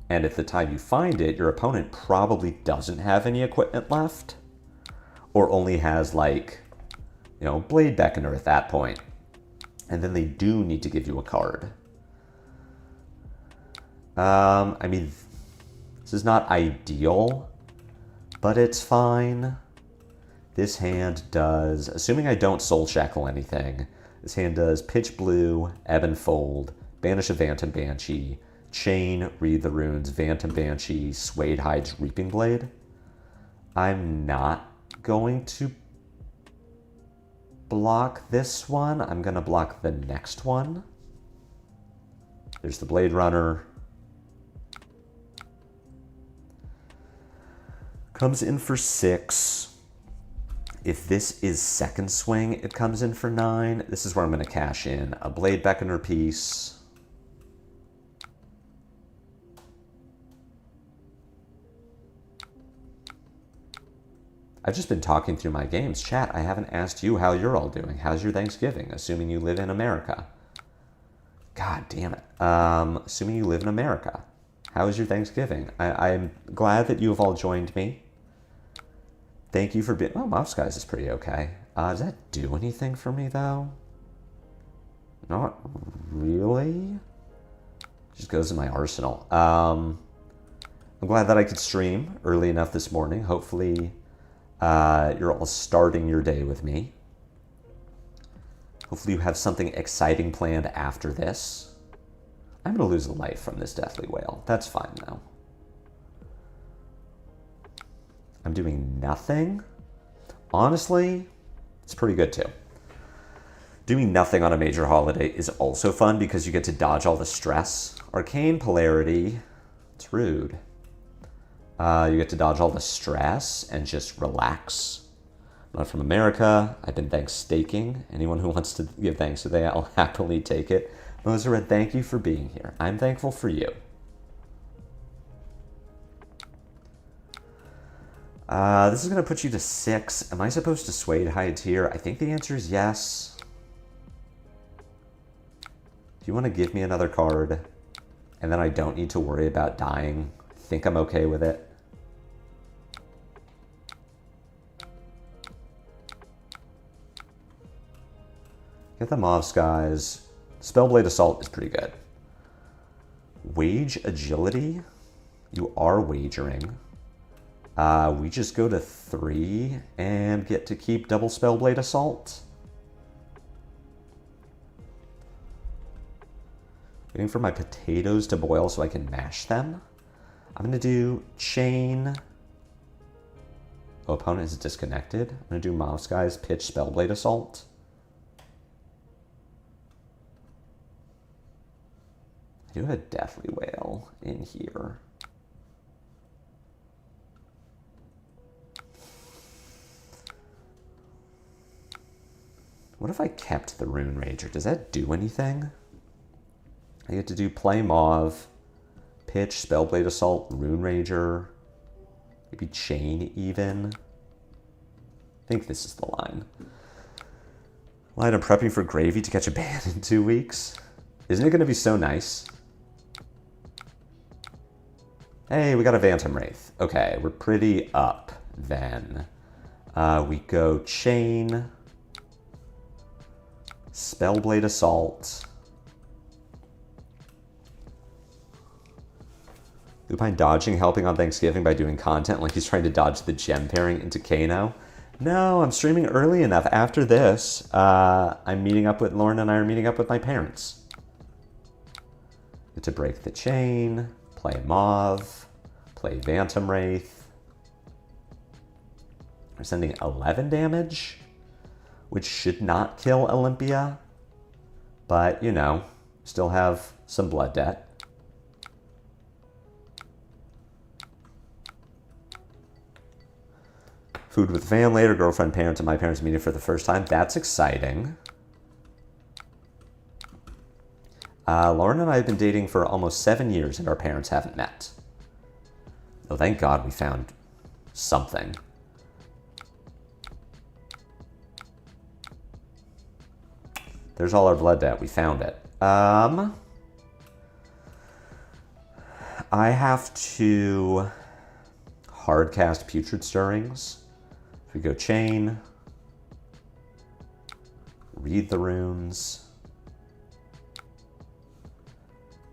and at the time you find it, your opponent probably doesn't have any equipment left, or only has like, you know, Blade Beckoner at that point. And then they do need to give you a card. I mean, This is not ideal, but it's fine. This hand does, assuming I don't soul shackle anything, this hand does Pitch Blue, Ebb and Fold, Banish a Phantom Banshee, Chane, Read the Runes, Phantom Banshee, Suede Hides, Reaping Blade. I'm not going to block this one. I'm going to block the next one. There's the Blade Runner. Comes in for 6. If this is second swing, it comes in for 9. This is where I'm going to cash in a Blade Beckoner piece. I've just been talking through my games. Chat, I haven't asked you how you're all doing. How's your Thanksgiving? Assuming you live in America. God damn it. Assuming you live in America. How is your Thanksgiving? I'm glad that you have all joined me. Thank you for being... Oh, Mouse Guys is pretty okay. Does that do anything for me, though? Not really. Just goes in my arsenal. I'm glad that I could stream early enough this morning. Hopefully, you're all starting your day with me. Hopefully you have something exciting planned after this. I'm going to lose a life from this Deathly Whale. That's fine, though. I'm doing nothing. Honestly, it's pretty good too. Doing nothing on a major holiday is also fun because you get to dodge all the stress. Arcane Polarity, it's rude. You get to dodge all the stress and just relax. I'm not from America. I've been thanks-staking. Anyone who wants to give thanks today, I'll happily take it. Mosered, thank you for being here. I'm thankful for you. This is going to put you to 6. Am I supposed to Suede Hides here? I think the answer is yes. Do you want to give me another card? And then I don't need to worry about dying. I think I'm okay with it. Get the Mauve Skies. Spellblade Assault is pretty good. Wage Agility. You are wagering. We just go to 3 and get to keep double Spellblade Assault. Waiting for my potatoes to boil so I can mash them. I'm going to do Chane. Oh, opponent is disconnected. I'm going to do Mouse Guys, Pitch, Spellblade Assault. I do have a Deathly Whale in here. What if I kept the Rune Rager? Does that do anything? I get to do Play Mauve, Pitch, Spellblade Assault, Rune Rager, maybe Chane even. I think this is the line. Line, I'm prepping for Gravy to catch a ban in 2 weeks. Isn't it going to be so nice? Hey, we got a Phantom Wraith. Okay, we're pretty up then. We go Chane, Spellblade Assault. Lupine dodging, helping on Thanksgiving by doing content like he's trying to dodge the gem pairing into Kano. No, I'm streaming early enough. After this, I'm meeting up with Lauren and I are meeting up with my parents. Get to break the chain, play Mauve, play Phantom Wraith. We're sending 11 damage, which should not kill Olympia, but, you know, still have some blood debt. Food with fan later, girlfriend, parents, and my parents meeting for the first time. That's exciting. Lauren and I have been dating for almost 7 years and our parents haven't met. Oh, thank God we found something. There's all our blood debt. We found it. I have to hardcast Putrid Stirrings. If we go Chane, read the runes,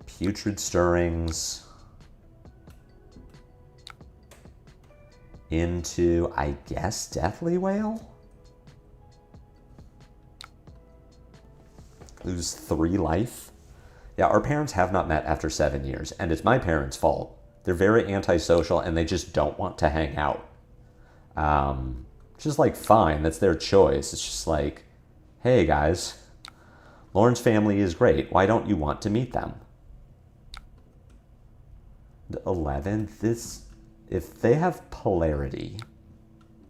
Putrid Stirrings, into, I guess, Deathly Whale? Lose 3 life? Yeah, our parents have not met after 7 years, and it's my parents' fault. They're very antisocial, and they just don't want to hang out. Which is, like, fine. That's their choice. It's just like, hey, guys, Lauren's family is great. Why don't you want to meet them? The 11, if they have polarity,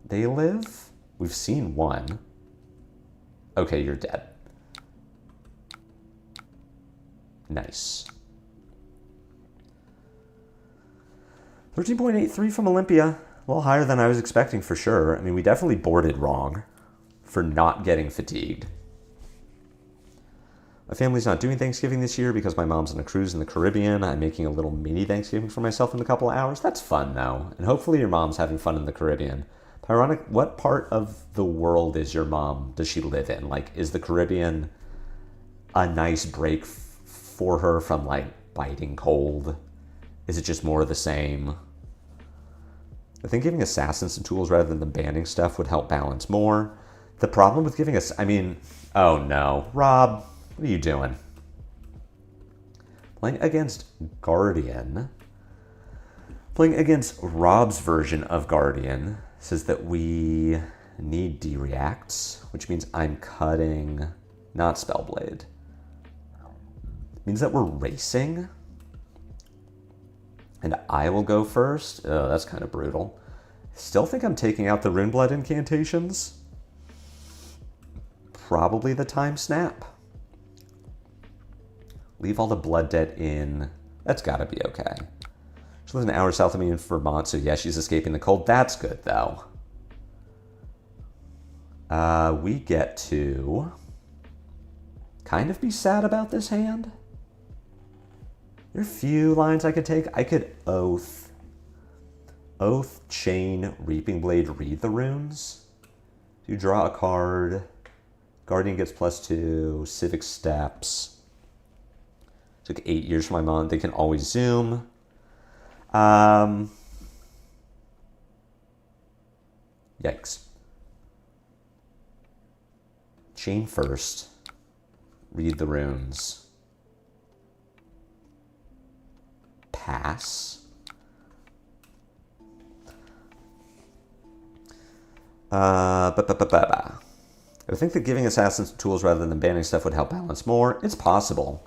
they live? We've seen 1. Okay, you're dead. Nice. 13.83 from Olympia. A little higher than I was expecting for sure. I mean, we definitely boarded wrong for not getting fatigued. My family's not doing Thanksgiving this year because my mom's on a cruise in the Caribbean. I'm making a little mini Thanksgiving for myself in a couple of hours. That's fun, though. And hopefully your mom's having fun in the Caribbean. Ironic, what part of the world does she live in? Like, is the Caribbean a nice break for her from, like, biting cold? Is it just more of the same? I think giving assassins some tools rather than banning stuff would help balance more. The problem with giving us, oh no, Rob, what are you doing? Playing against Guardian. Playing against Rob's version of Guardian says that we need D-reacts, which means I'm cutting, not Spellblade. It means that we're racing. And I will go first. Oh, that's kind of brutal. Still think I'm taking out the Runeblood incantations. Probably the Time Snap. Leave all the Blood Debt in. That's got to be okay. She lives an hour south of me in Vermont, so yeah, she's escaping the cold. That's good, though. We get to kind of be sad about this hand. There are a few lines I could take. I could Oath, Chane, Reaping Blade, read the runes. You draw a card. Guardian gets +2. Civic Steps. Took 8 years for my mom. They can always zoom. Yikes. Chane first. Read the runes. Pass. I think that giving assassins tools rather than banning stuff would help balance more. It's possible.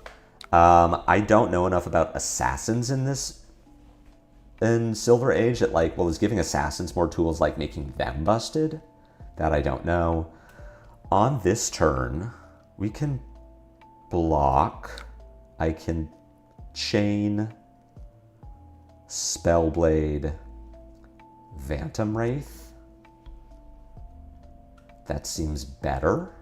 I don't know enough about assassins in Silver Age that, like, well, is giving assassins more tools like making them busted? That I don't know. On this turn, we can block. I can chain, Spellblade, Phantom Wraith. That seems better.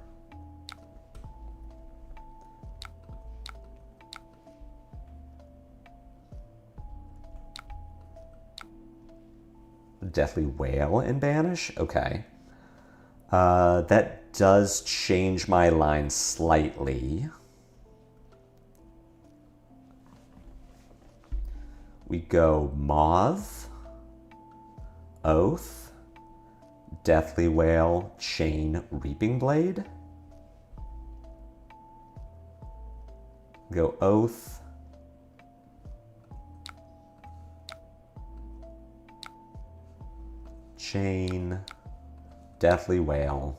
Deathly Whale and Banish? Okay. That does change my line slightly. We go Moth, Oath, Deathly Whale, Chane, Reaping Blade. Go Oath, Chane, Deathly Whale.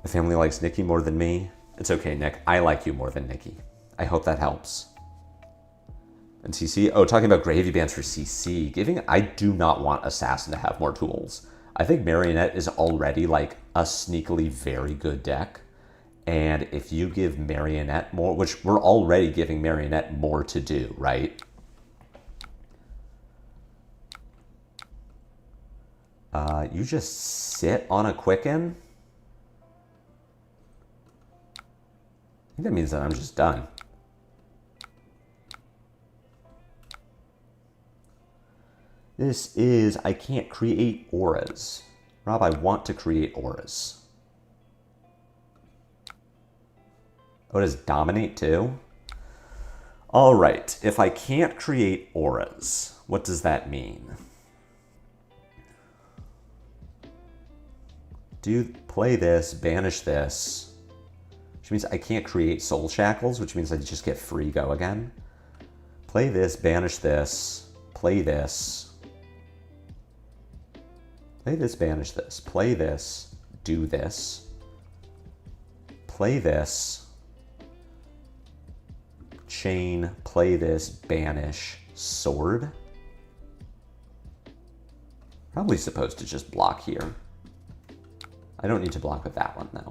My family likes Nikki more than me. It's okay, Nick. I like you more than Nikki. I hope that helps. And CC? Oh, talking about gravy bands for CC. I do not want Assassin to have more tools. I think Marionette is already like a sneakily very good deck. And if you give Marionette more, which we're already giving Marionette more to do, right? You just sit on a Quicken? I think that means that I'm just done. This is, I can't create auras. Rob, I want to create auras. Oh, does Dominate too? All right, if I can't create auras, what does that mean? Play this, banish this, which means I can't create soul shackles, which means I just get free go again. Play this, banish this, play this. Play this, banish this, play this, do this. Play this, Chane, play this, banish, sword. Probably supposed to just block here. I don't need to block with that one though.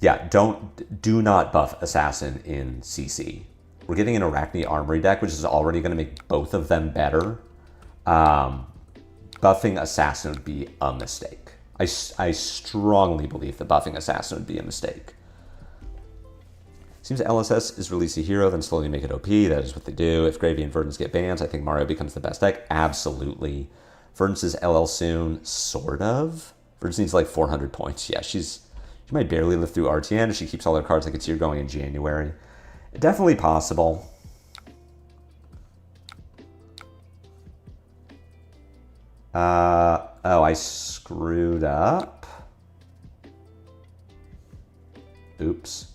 Yeah, do not buff Assassin in CC. We're getting an Arachne Armory deck, which is already going to make both of them better. Buffing Assassin would be a mistake. I strongly believe that buffing Assassin would be a mistake. Seems LSS is release a hero, then slowly make it OP. That is what they do. If Gravy and Verdance get bans, I think Mario becomes the best deck. Absolutely. Verdance is LL soon, sort of. Verdance needs like 400 points. Yeah, she might barely live through RTN if she keeps all her cards like it's here going in January. Definitely possible. Oh, I screwed up. Oops.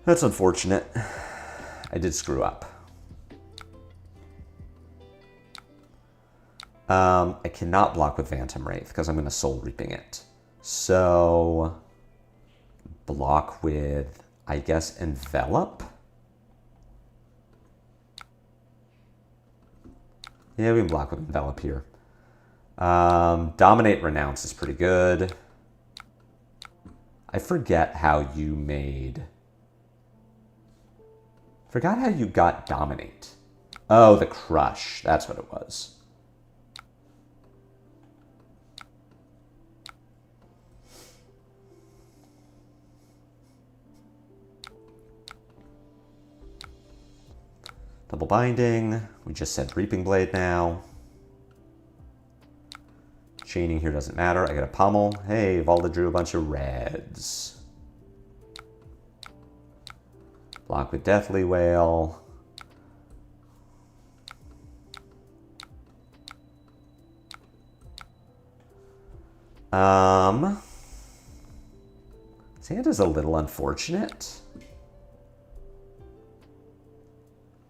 That's unfortunate. I did screw up. I cannot block with Phantom Wraith because I'm going to Soul Reaping it. So, block with, I guess, Envelop? Yeah, we can block with Envelop here. Dominate Renounce is pretty good. I forget how you made... Forgot how you got Dominate. Oh, the Crush. That's what it was. Double Binding. We just said Reaping Blade now. Chaining here doesn't matter. I get a Pummel. Hey, Valda drew a bunch of reds. Block with Deathly Whale. Santa's a little unfortunate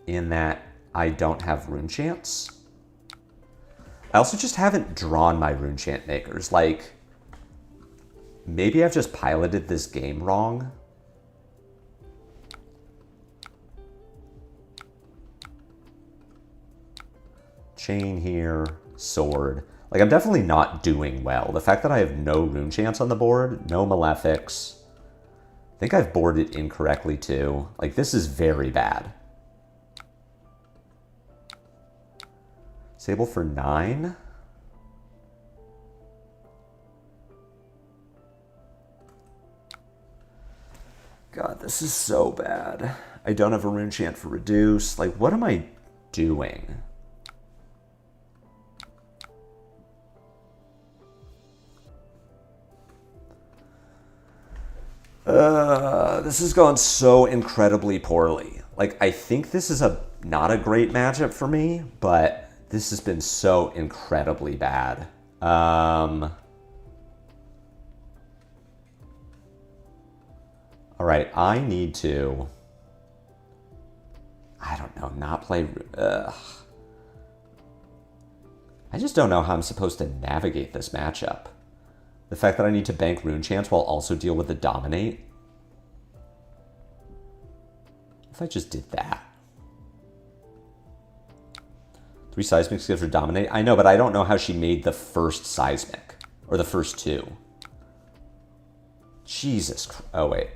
in that I don't have Rune Chants. I also just haven't drawn my Rune Chant makers. Like, maybe I've just piloted this game wrong. Chane here, sword. Like, I'm definitely not doing well. The fact that I have no Rune Chants on the board, no Malefics. I think I've boarded incorrectly too. Like, this is very bad. Sable for 9. God, this is so bad. I don't have a Rune Chant for reduce. Like, what am I doing? This has gone so incredibly poorly. Like, I think this is not a great matchup for me, but this has been so incredibly bad. All right, I need to, I don't know, not play. I just don't know how I'm supposed to navigate this matchup. The fact that I need to bank Rune Chants while also deal with the Dominate. If I just did that. 3 Seismic skills for Dominate. I know, but I don't know how she made the first Seismic. Or the first 2. Jesus Christ. Oh, wait.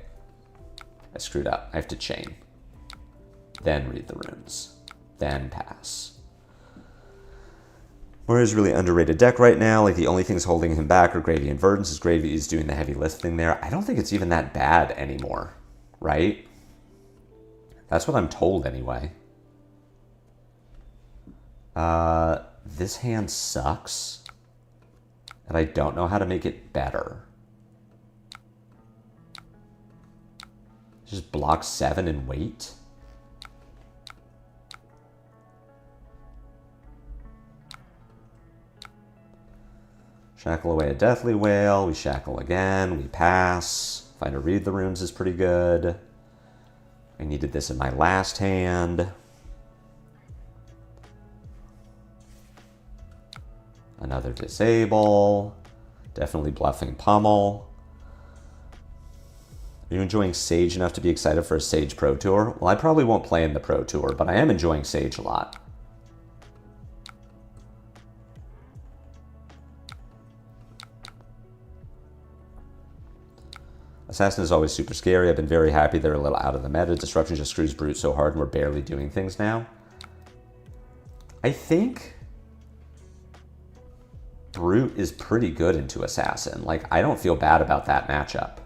I screwed up. I have to chain. Then read the runes. Then pass. Mario's really underrated deck right now. Like, the only things holding him back are Gravy and Verdance, as Gravy is doing the heavy lifting there. I don't think it's even that bad anymore, right? That's what I'm told anyway. This hand sucks. and I don't know how to make it better. Just block 7 and wait. Shackle away a Deathly Whale. We shackle again. We pass. Find a Read the Runes is pretty good. I needed this in my last hand. Another Disable. Definitely bluffing Pummel. Are you enjoying Sage enough to be excited for a Sage Pro Tour? Well, I probably won't play in the Pro Tour, but I am enjoying Sage a lot. Assassin is always super scary. I've been very happy they're a little out of the meta. Disruption just screws Brute so hard and we're barely doing things now. I think Brute is pretty good into Assassin. Like, I don't feel bad about that matchup.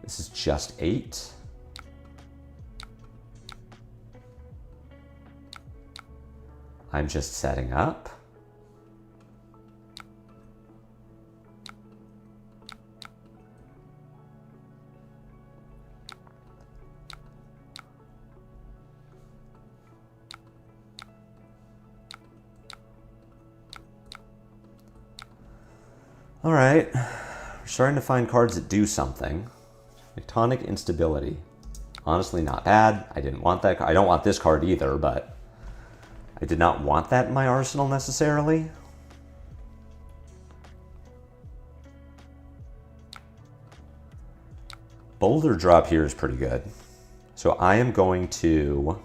This is just 8. I'm just setting up. All right, we're starting to find cards that do something. Tectonic Instability. Honestly, not bad. I didn't want that. I don't want this card either, but I did not want that in my arsenal necessarily. Boulder Drop here is pretty good. So I am going to...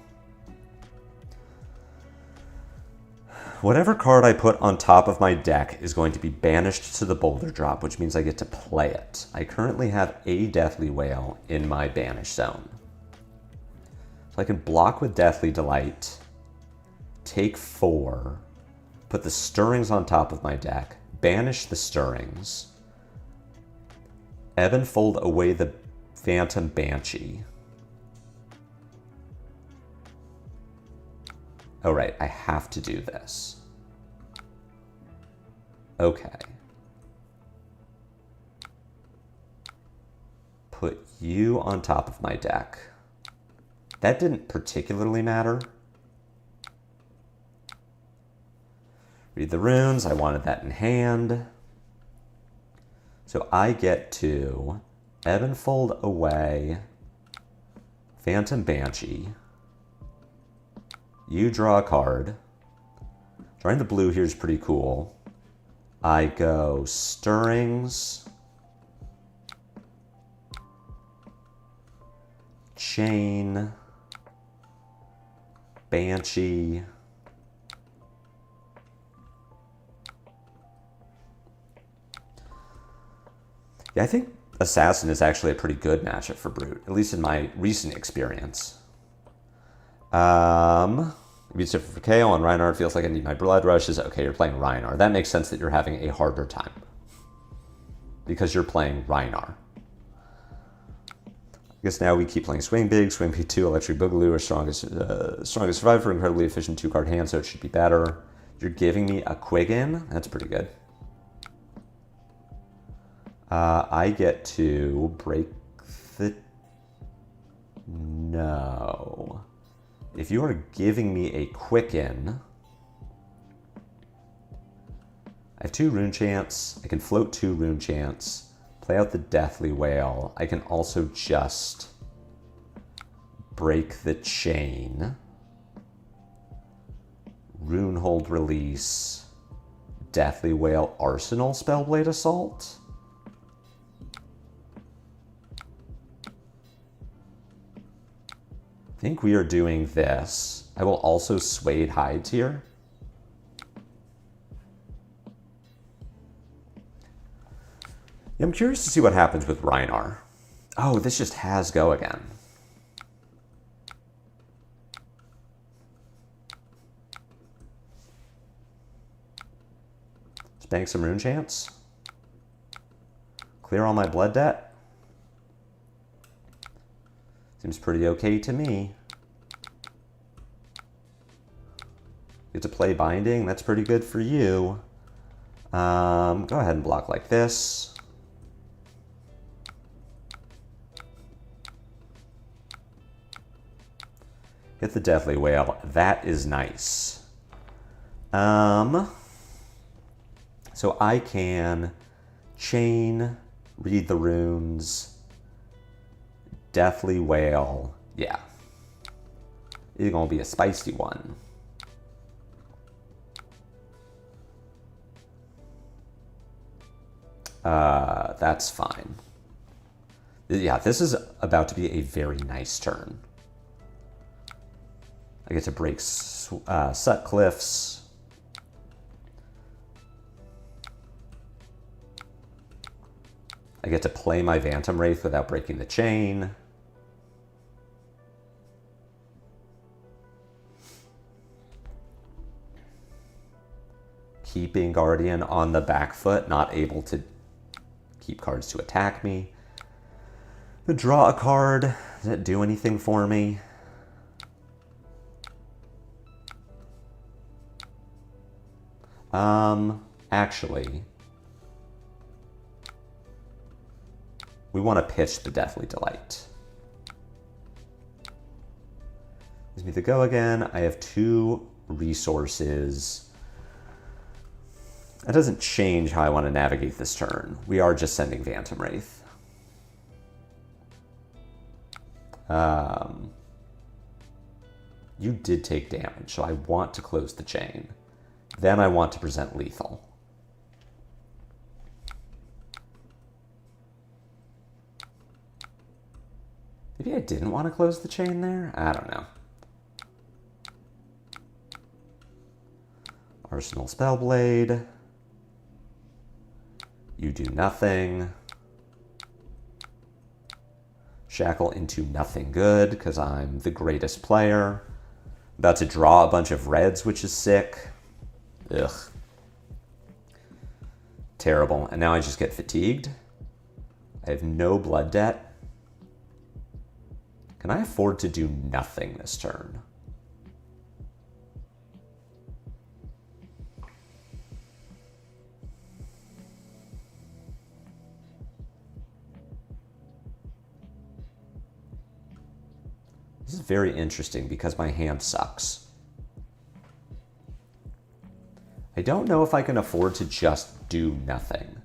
Whatever card I put on top of my deck is going to be banished to the Boulder Drop, which means I get to play it. I currently have a Deathly Whale in my banish zone. So I can block with Deathly Delight, take 4, put the Stirrings on top of my deck, banish the Stirrings, ebb and fold away the Phantom Banshee. Oh, right, I have to do this. Okay. Put you on top of my deck. That didn't particularly matter. Read the Runes, I wanted that in hand. So I get to ebb and fold away Phantom Banshee. You draw a card. Drawing the blue here is pretty cool. I go Stirrings, Chane, Banshee, yeah, I think Assassin is actually a pretty good matchup for Brute, at least in my recent experience. It's different for KO on Rhinar. It feels like I need my blood rushes. Okay, you're playing Rhinar. That makes sense that you're having a harder time because you're playing Rhinar. I guess now we keep playing Swing Big, Swing P2, Electric Boogaloo, or strongest Survivor, incredibly efficient 2-card hand, so it should be better. You're giving me a Quiggin. That's pretty good. I get to break the... No. If you are giving me a Quicken, I have 2 Rune Chants. I can float 2 Rune Chants, play out the Deathly Whale. I can also just break the Chain, Rune Hold Release, Deathly Whale Arsenal Spellblade Assault. I think we are doing this. I will also Suede Hides here. Yeah, I'm curious to see what happens with Rhinar. Oh, this just has go again. Let's bank some Rune Chants. Clear all my blood debt. Seems pretty okay to me. Get to play Binding. That's pretty good for you. Go ahead and block like this. Hit the Deathly Whale. That is nice. So I can Chane, read the runes, Deathly Whale. Yeah. It's going to be a spicy one. That's fine. Yeah, this is about to be a very nice turn. I get to break Sutcliffe's. I get to play my Phantom Wraith without breaking the chain. Keeping Guardian on the back foot, not able to keep cards to attack me. Draw a card. Does it do anything for me? Actually, we want to pitch the Deathly Delight. Gives me the go again. I have 2 resources. That doesn't change how I want to navigate this turn. We are just sending Phantom Wraith. You did take damage, so I want to close the chain. Then I want to present lethal. Maybe I didn't want to close the chain there? I don't know. Arsenal Spellblade. You do nothing. Shackle into nothing good because I'm the greatest player. About to draw a bunch of reds, which is sick. Ugh. Terrible. And now I just get fatigued. I have no blood debt. Can I afford to do nothing this turn? This is very interesting because my hand sucks. I don't know if I can afford to just do nothing.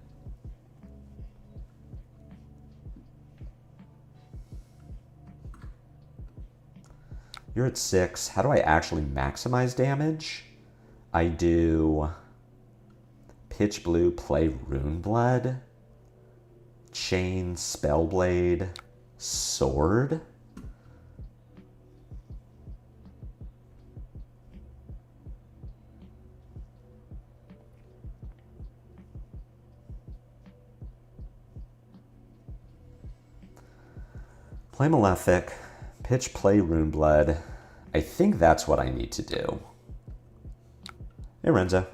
You're at 6. How do I actually maximize damage? I do Pitch Blue, play Runeblood, Chane, Spellblade, Sword. Play Malefic, pitch play Runeblood. I think that's what I need to do. Hey, Renzo.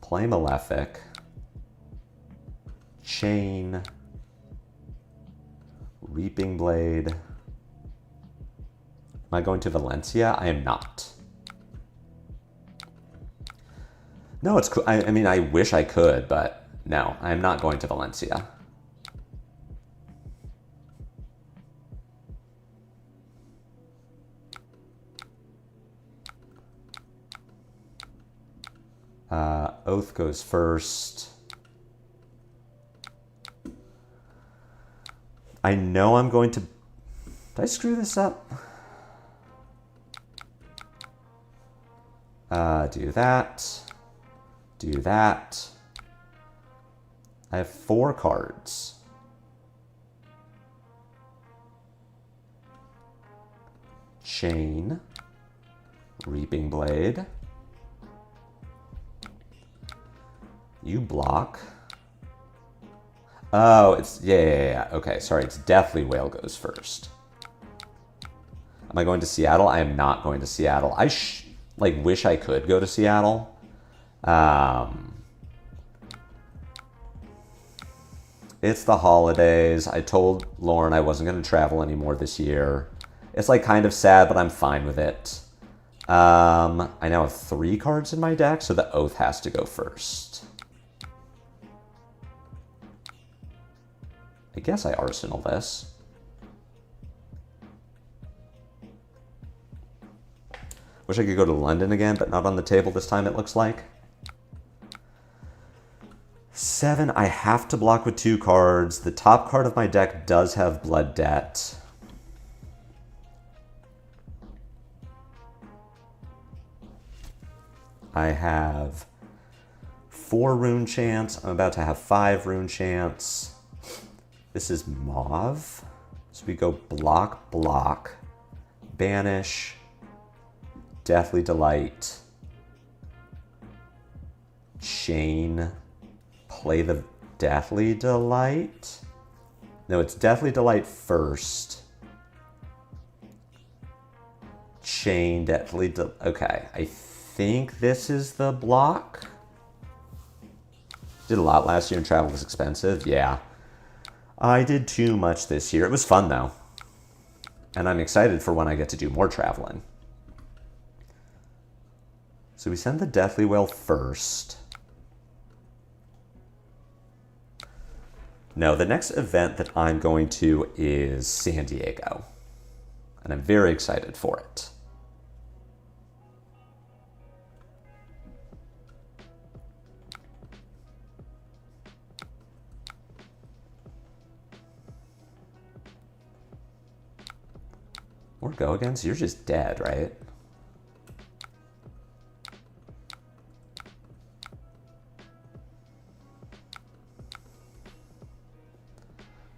Play Malefic. Chane. Reaping Blade. Am I going to Valencia? I am not. No, it's cool. I mean, I wish I could, but no, I'm not going to Valencia. Oath goes first. I know I'm going to... Did I screw this up? Do that. Do that. I have 4 cards. Chane. Reaping Blade. You block. Oh, it's... Yeah. Okay, sorry. It's Deathly Whale goes first. Am I going to Seattle? I am not going to Seattle. I wish I could go to Seattle. It's the holidays. I told Lauren I wasn't going to travel anymore this year. It's like kind of sad, but I'm fine with it. I now have 3 cards in my deck, so the Oath has to go first. I guess I Arsenal this. Wish I could go to London again, but not on the table this time, it looks like. 7, I have to block with 2 cards. The top card of my deck does have Blood Debt. I have 4 Rune Chants. I'm about to have 5 Rune Chants. This is Mauve. So we go block, block, banish, Deathly Delight, Chane, play the Deathly Delight. No, it's Deathly Delight first. Chane, Deathly Delight. Okay, I think this is the block. Did a lot last year and travel was expensive. Yeah. I did too much this year. It was fun though. And I'm excited for when I get to do more traveling. So we send the Deathly Wail first. No, the next event that I'm going to is San Diego. And I'm very excited for it. Or go again, so you're just dead, right?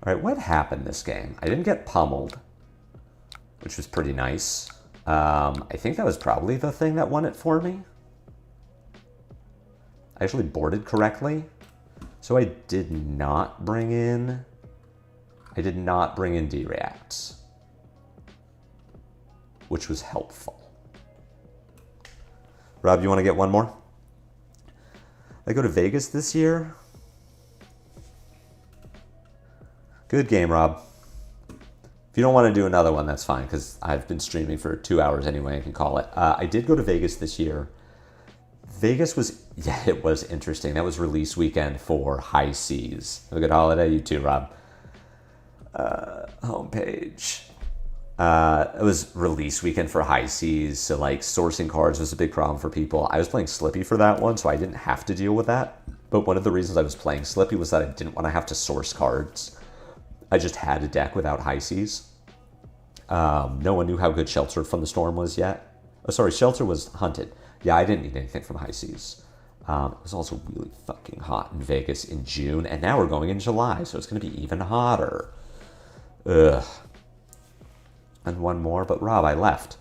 All right, what happened this game? I didn't get pummeled, which was pretty nice. I think that was probably the thing that won it for me. I actually boarded correctly. So I did not bring in D-Reacts, which was helpful. Rob, you want to get one more? I go to Vegas this year. Good game, Rob. If you don't want to do another one, that's fine, because I've been streaming for 2 hours anyway. I can call it. I did go to Vegas this year. Vegas was, yeah, it was interesting. That was release weekend for High Seas. Have a good holiday. You too, Rob. Homepage. It was release weekend for High Seas, so like sourcing cards was a big problem for people. I was playing Slippy for that one, so I didn't have to deal with that. But one of the reasons I was playing Slippy was that I didn't want to have to source cards. I just had a deck without High Seas. No one knew how good Shelter from the Storm was yet. Oh, sorry, Shelter was Hunted. Yeah, I didn't need anything from High Seas. It was also really fucking hot in Vegas in June, and now we're going in July, so it's going to be even hotter. Ugh. And one more, but Rob, I left.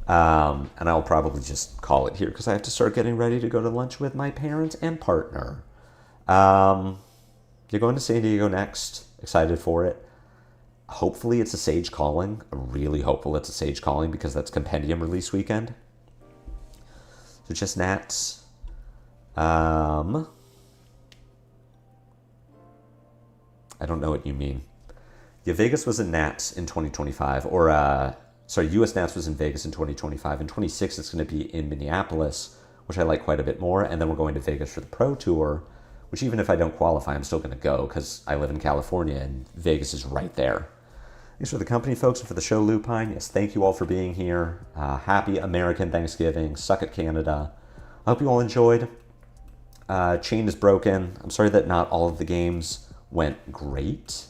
And I'll probably just call it here because I have to start getting ready to go to lunch with my parents and partner. You're going to San Diego next. Excited for it. Hopefully it's a Sage Calling. I'm really hopeful it's a Sage Calling because that's Compendium release weekend. So just Nats. I don't know what you mean. Yeah, Vegas was in Nats in 2025, or sorry, US Nats was in Vegas in 2025. In 26, it's going to be in Minneapolis, which I like quite a bit more. And then we're going to Vegas for the Pro Tour, which even if I don't qualify, I'm still going to go because I live in California and Vegas is right there. Thanks for the company, folks, and for the show, Lupine. Yes, thank you all for being here. Happy American Thanksgiving. Suck it, Canada. I hope you all enjoyed. Chain is broken. I'm sorry that not all of the games went great.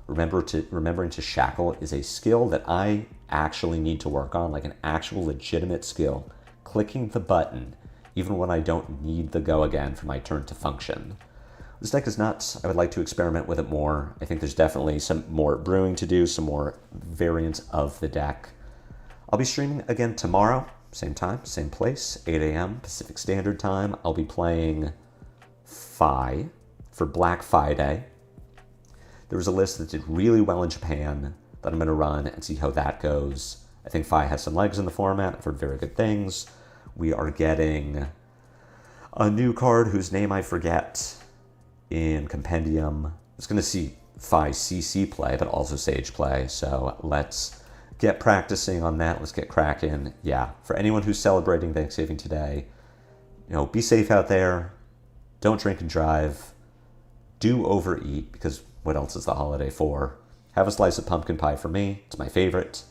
Remembering to shackle is a skill that I actually need to work on, like an actual legitimate skill. Clicking the button, even when I don't need the go again for my turn to function. This deck is nuts. I would like to experiment with it more. I think there's definitely some more brewing to do, some more variants of the deck. I'll be streaming again tomorrow, same time, same place, 8 a.m. Pacific Standard Time. I'll be playing Fi for Black Friday. There was a list that did really well in Japan that I'm going to run and see how that goes. I think Fi has some legs in the format. I've heard very good things. We are getting a new card whose name I forget in Compendium. It's going to see Fi CC play, but also Sage play. So let's get practicing on that. Let's get cracking. Yeah, for anyone who's celebrating Thanksgiving today, be safe out there. Don't drink and drive. Do overeat, because what else is the holiday for? Have a slice of pumpkin pie for me. It's my favorite.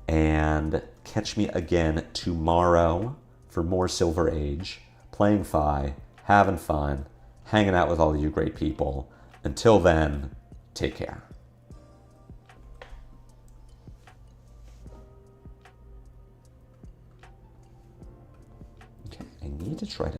And catch me again tomorrow for more Silver Age, playing Fi, having fun, hanging out with all of you great people. Until then, take care. Okay, I need to try to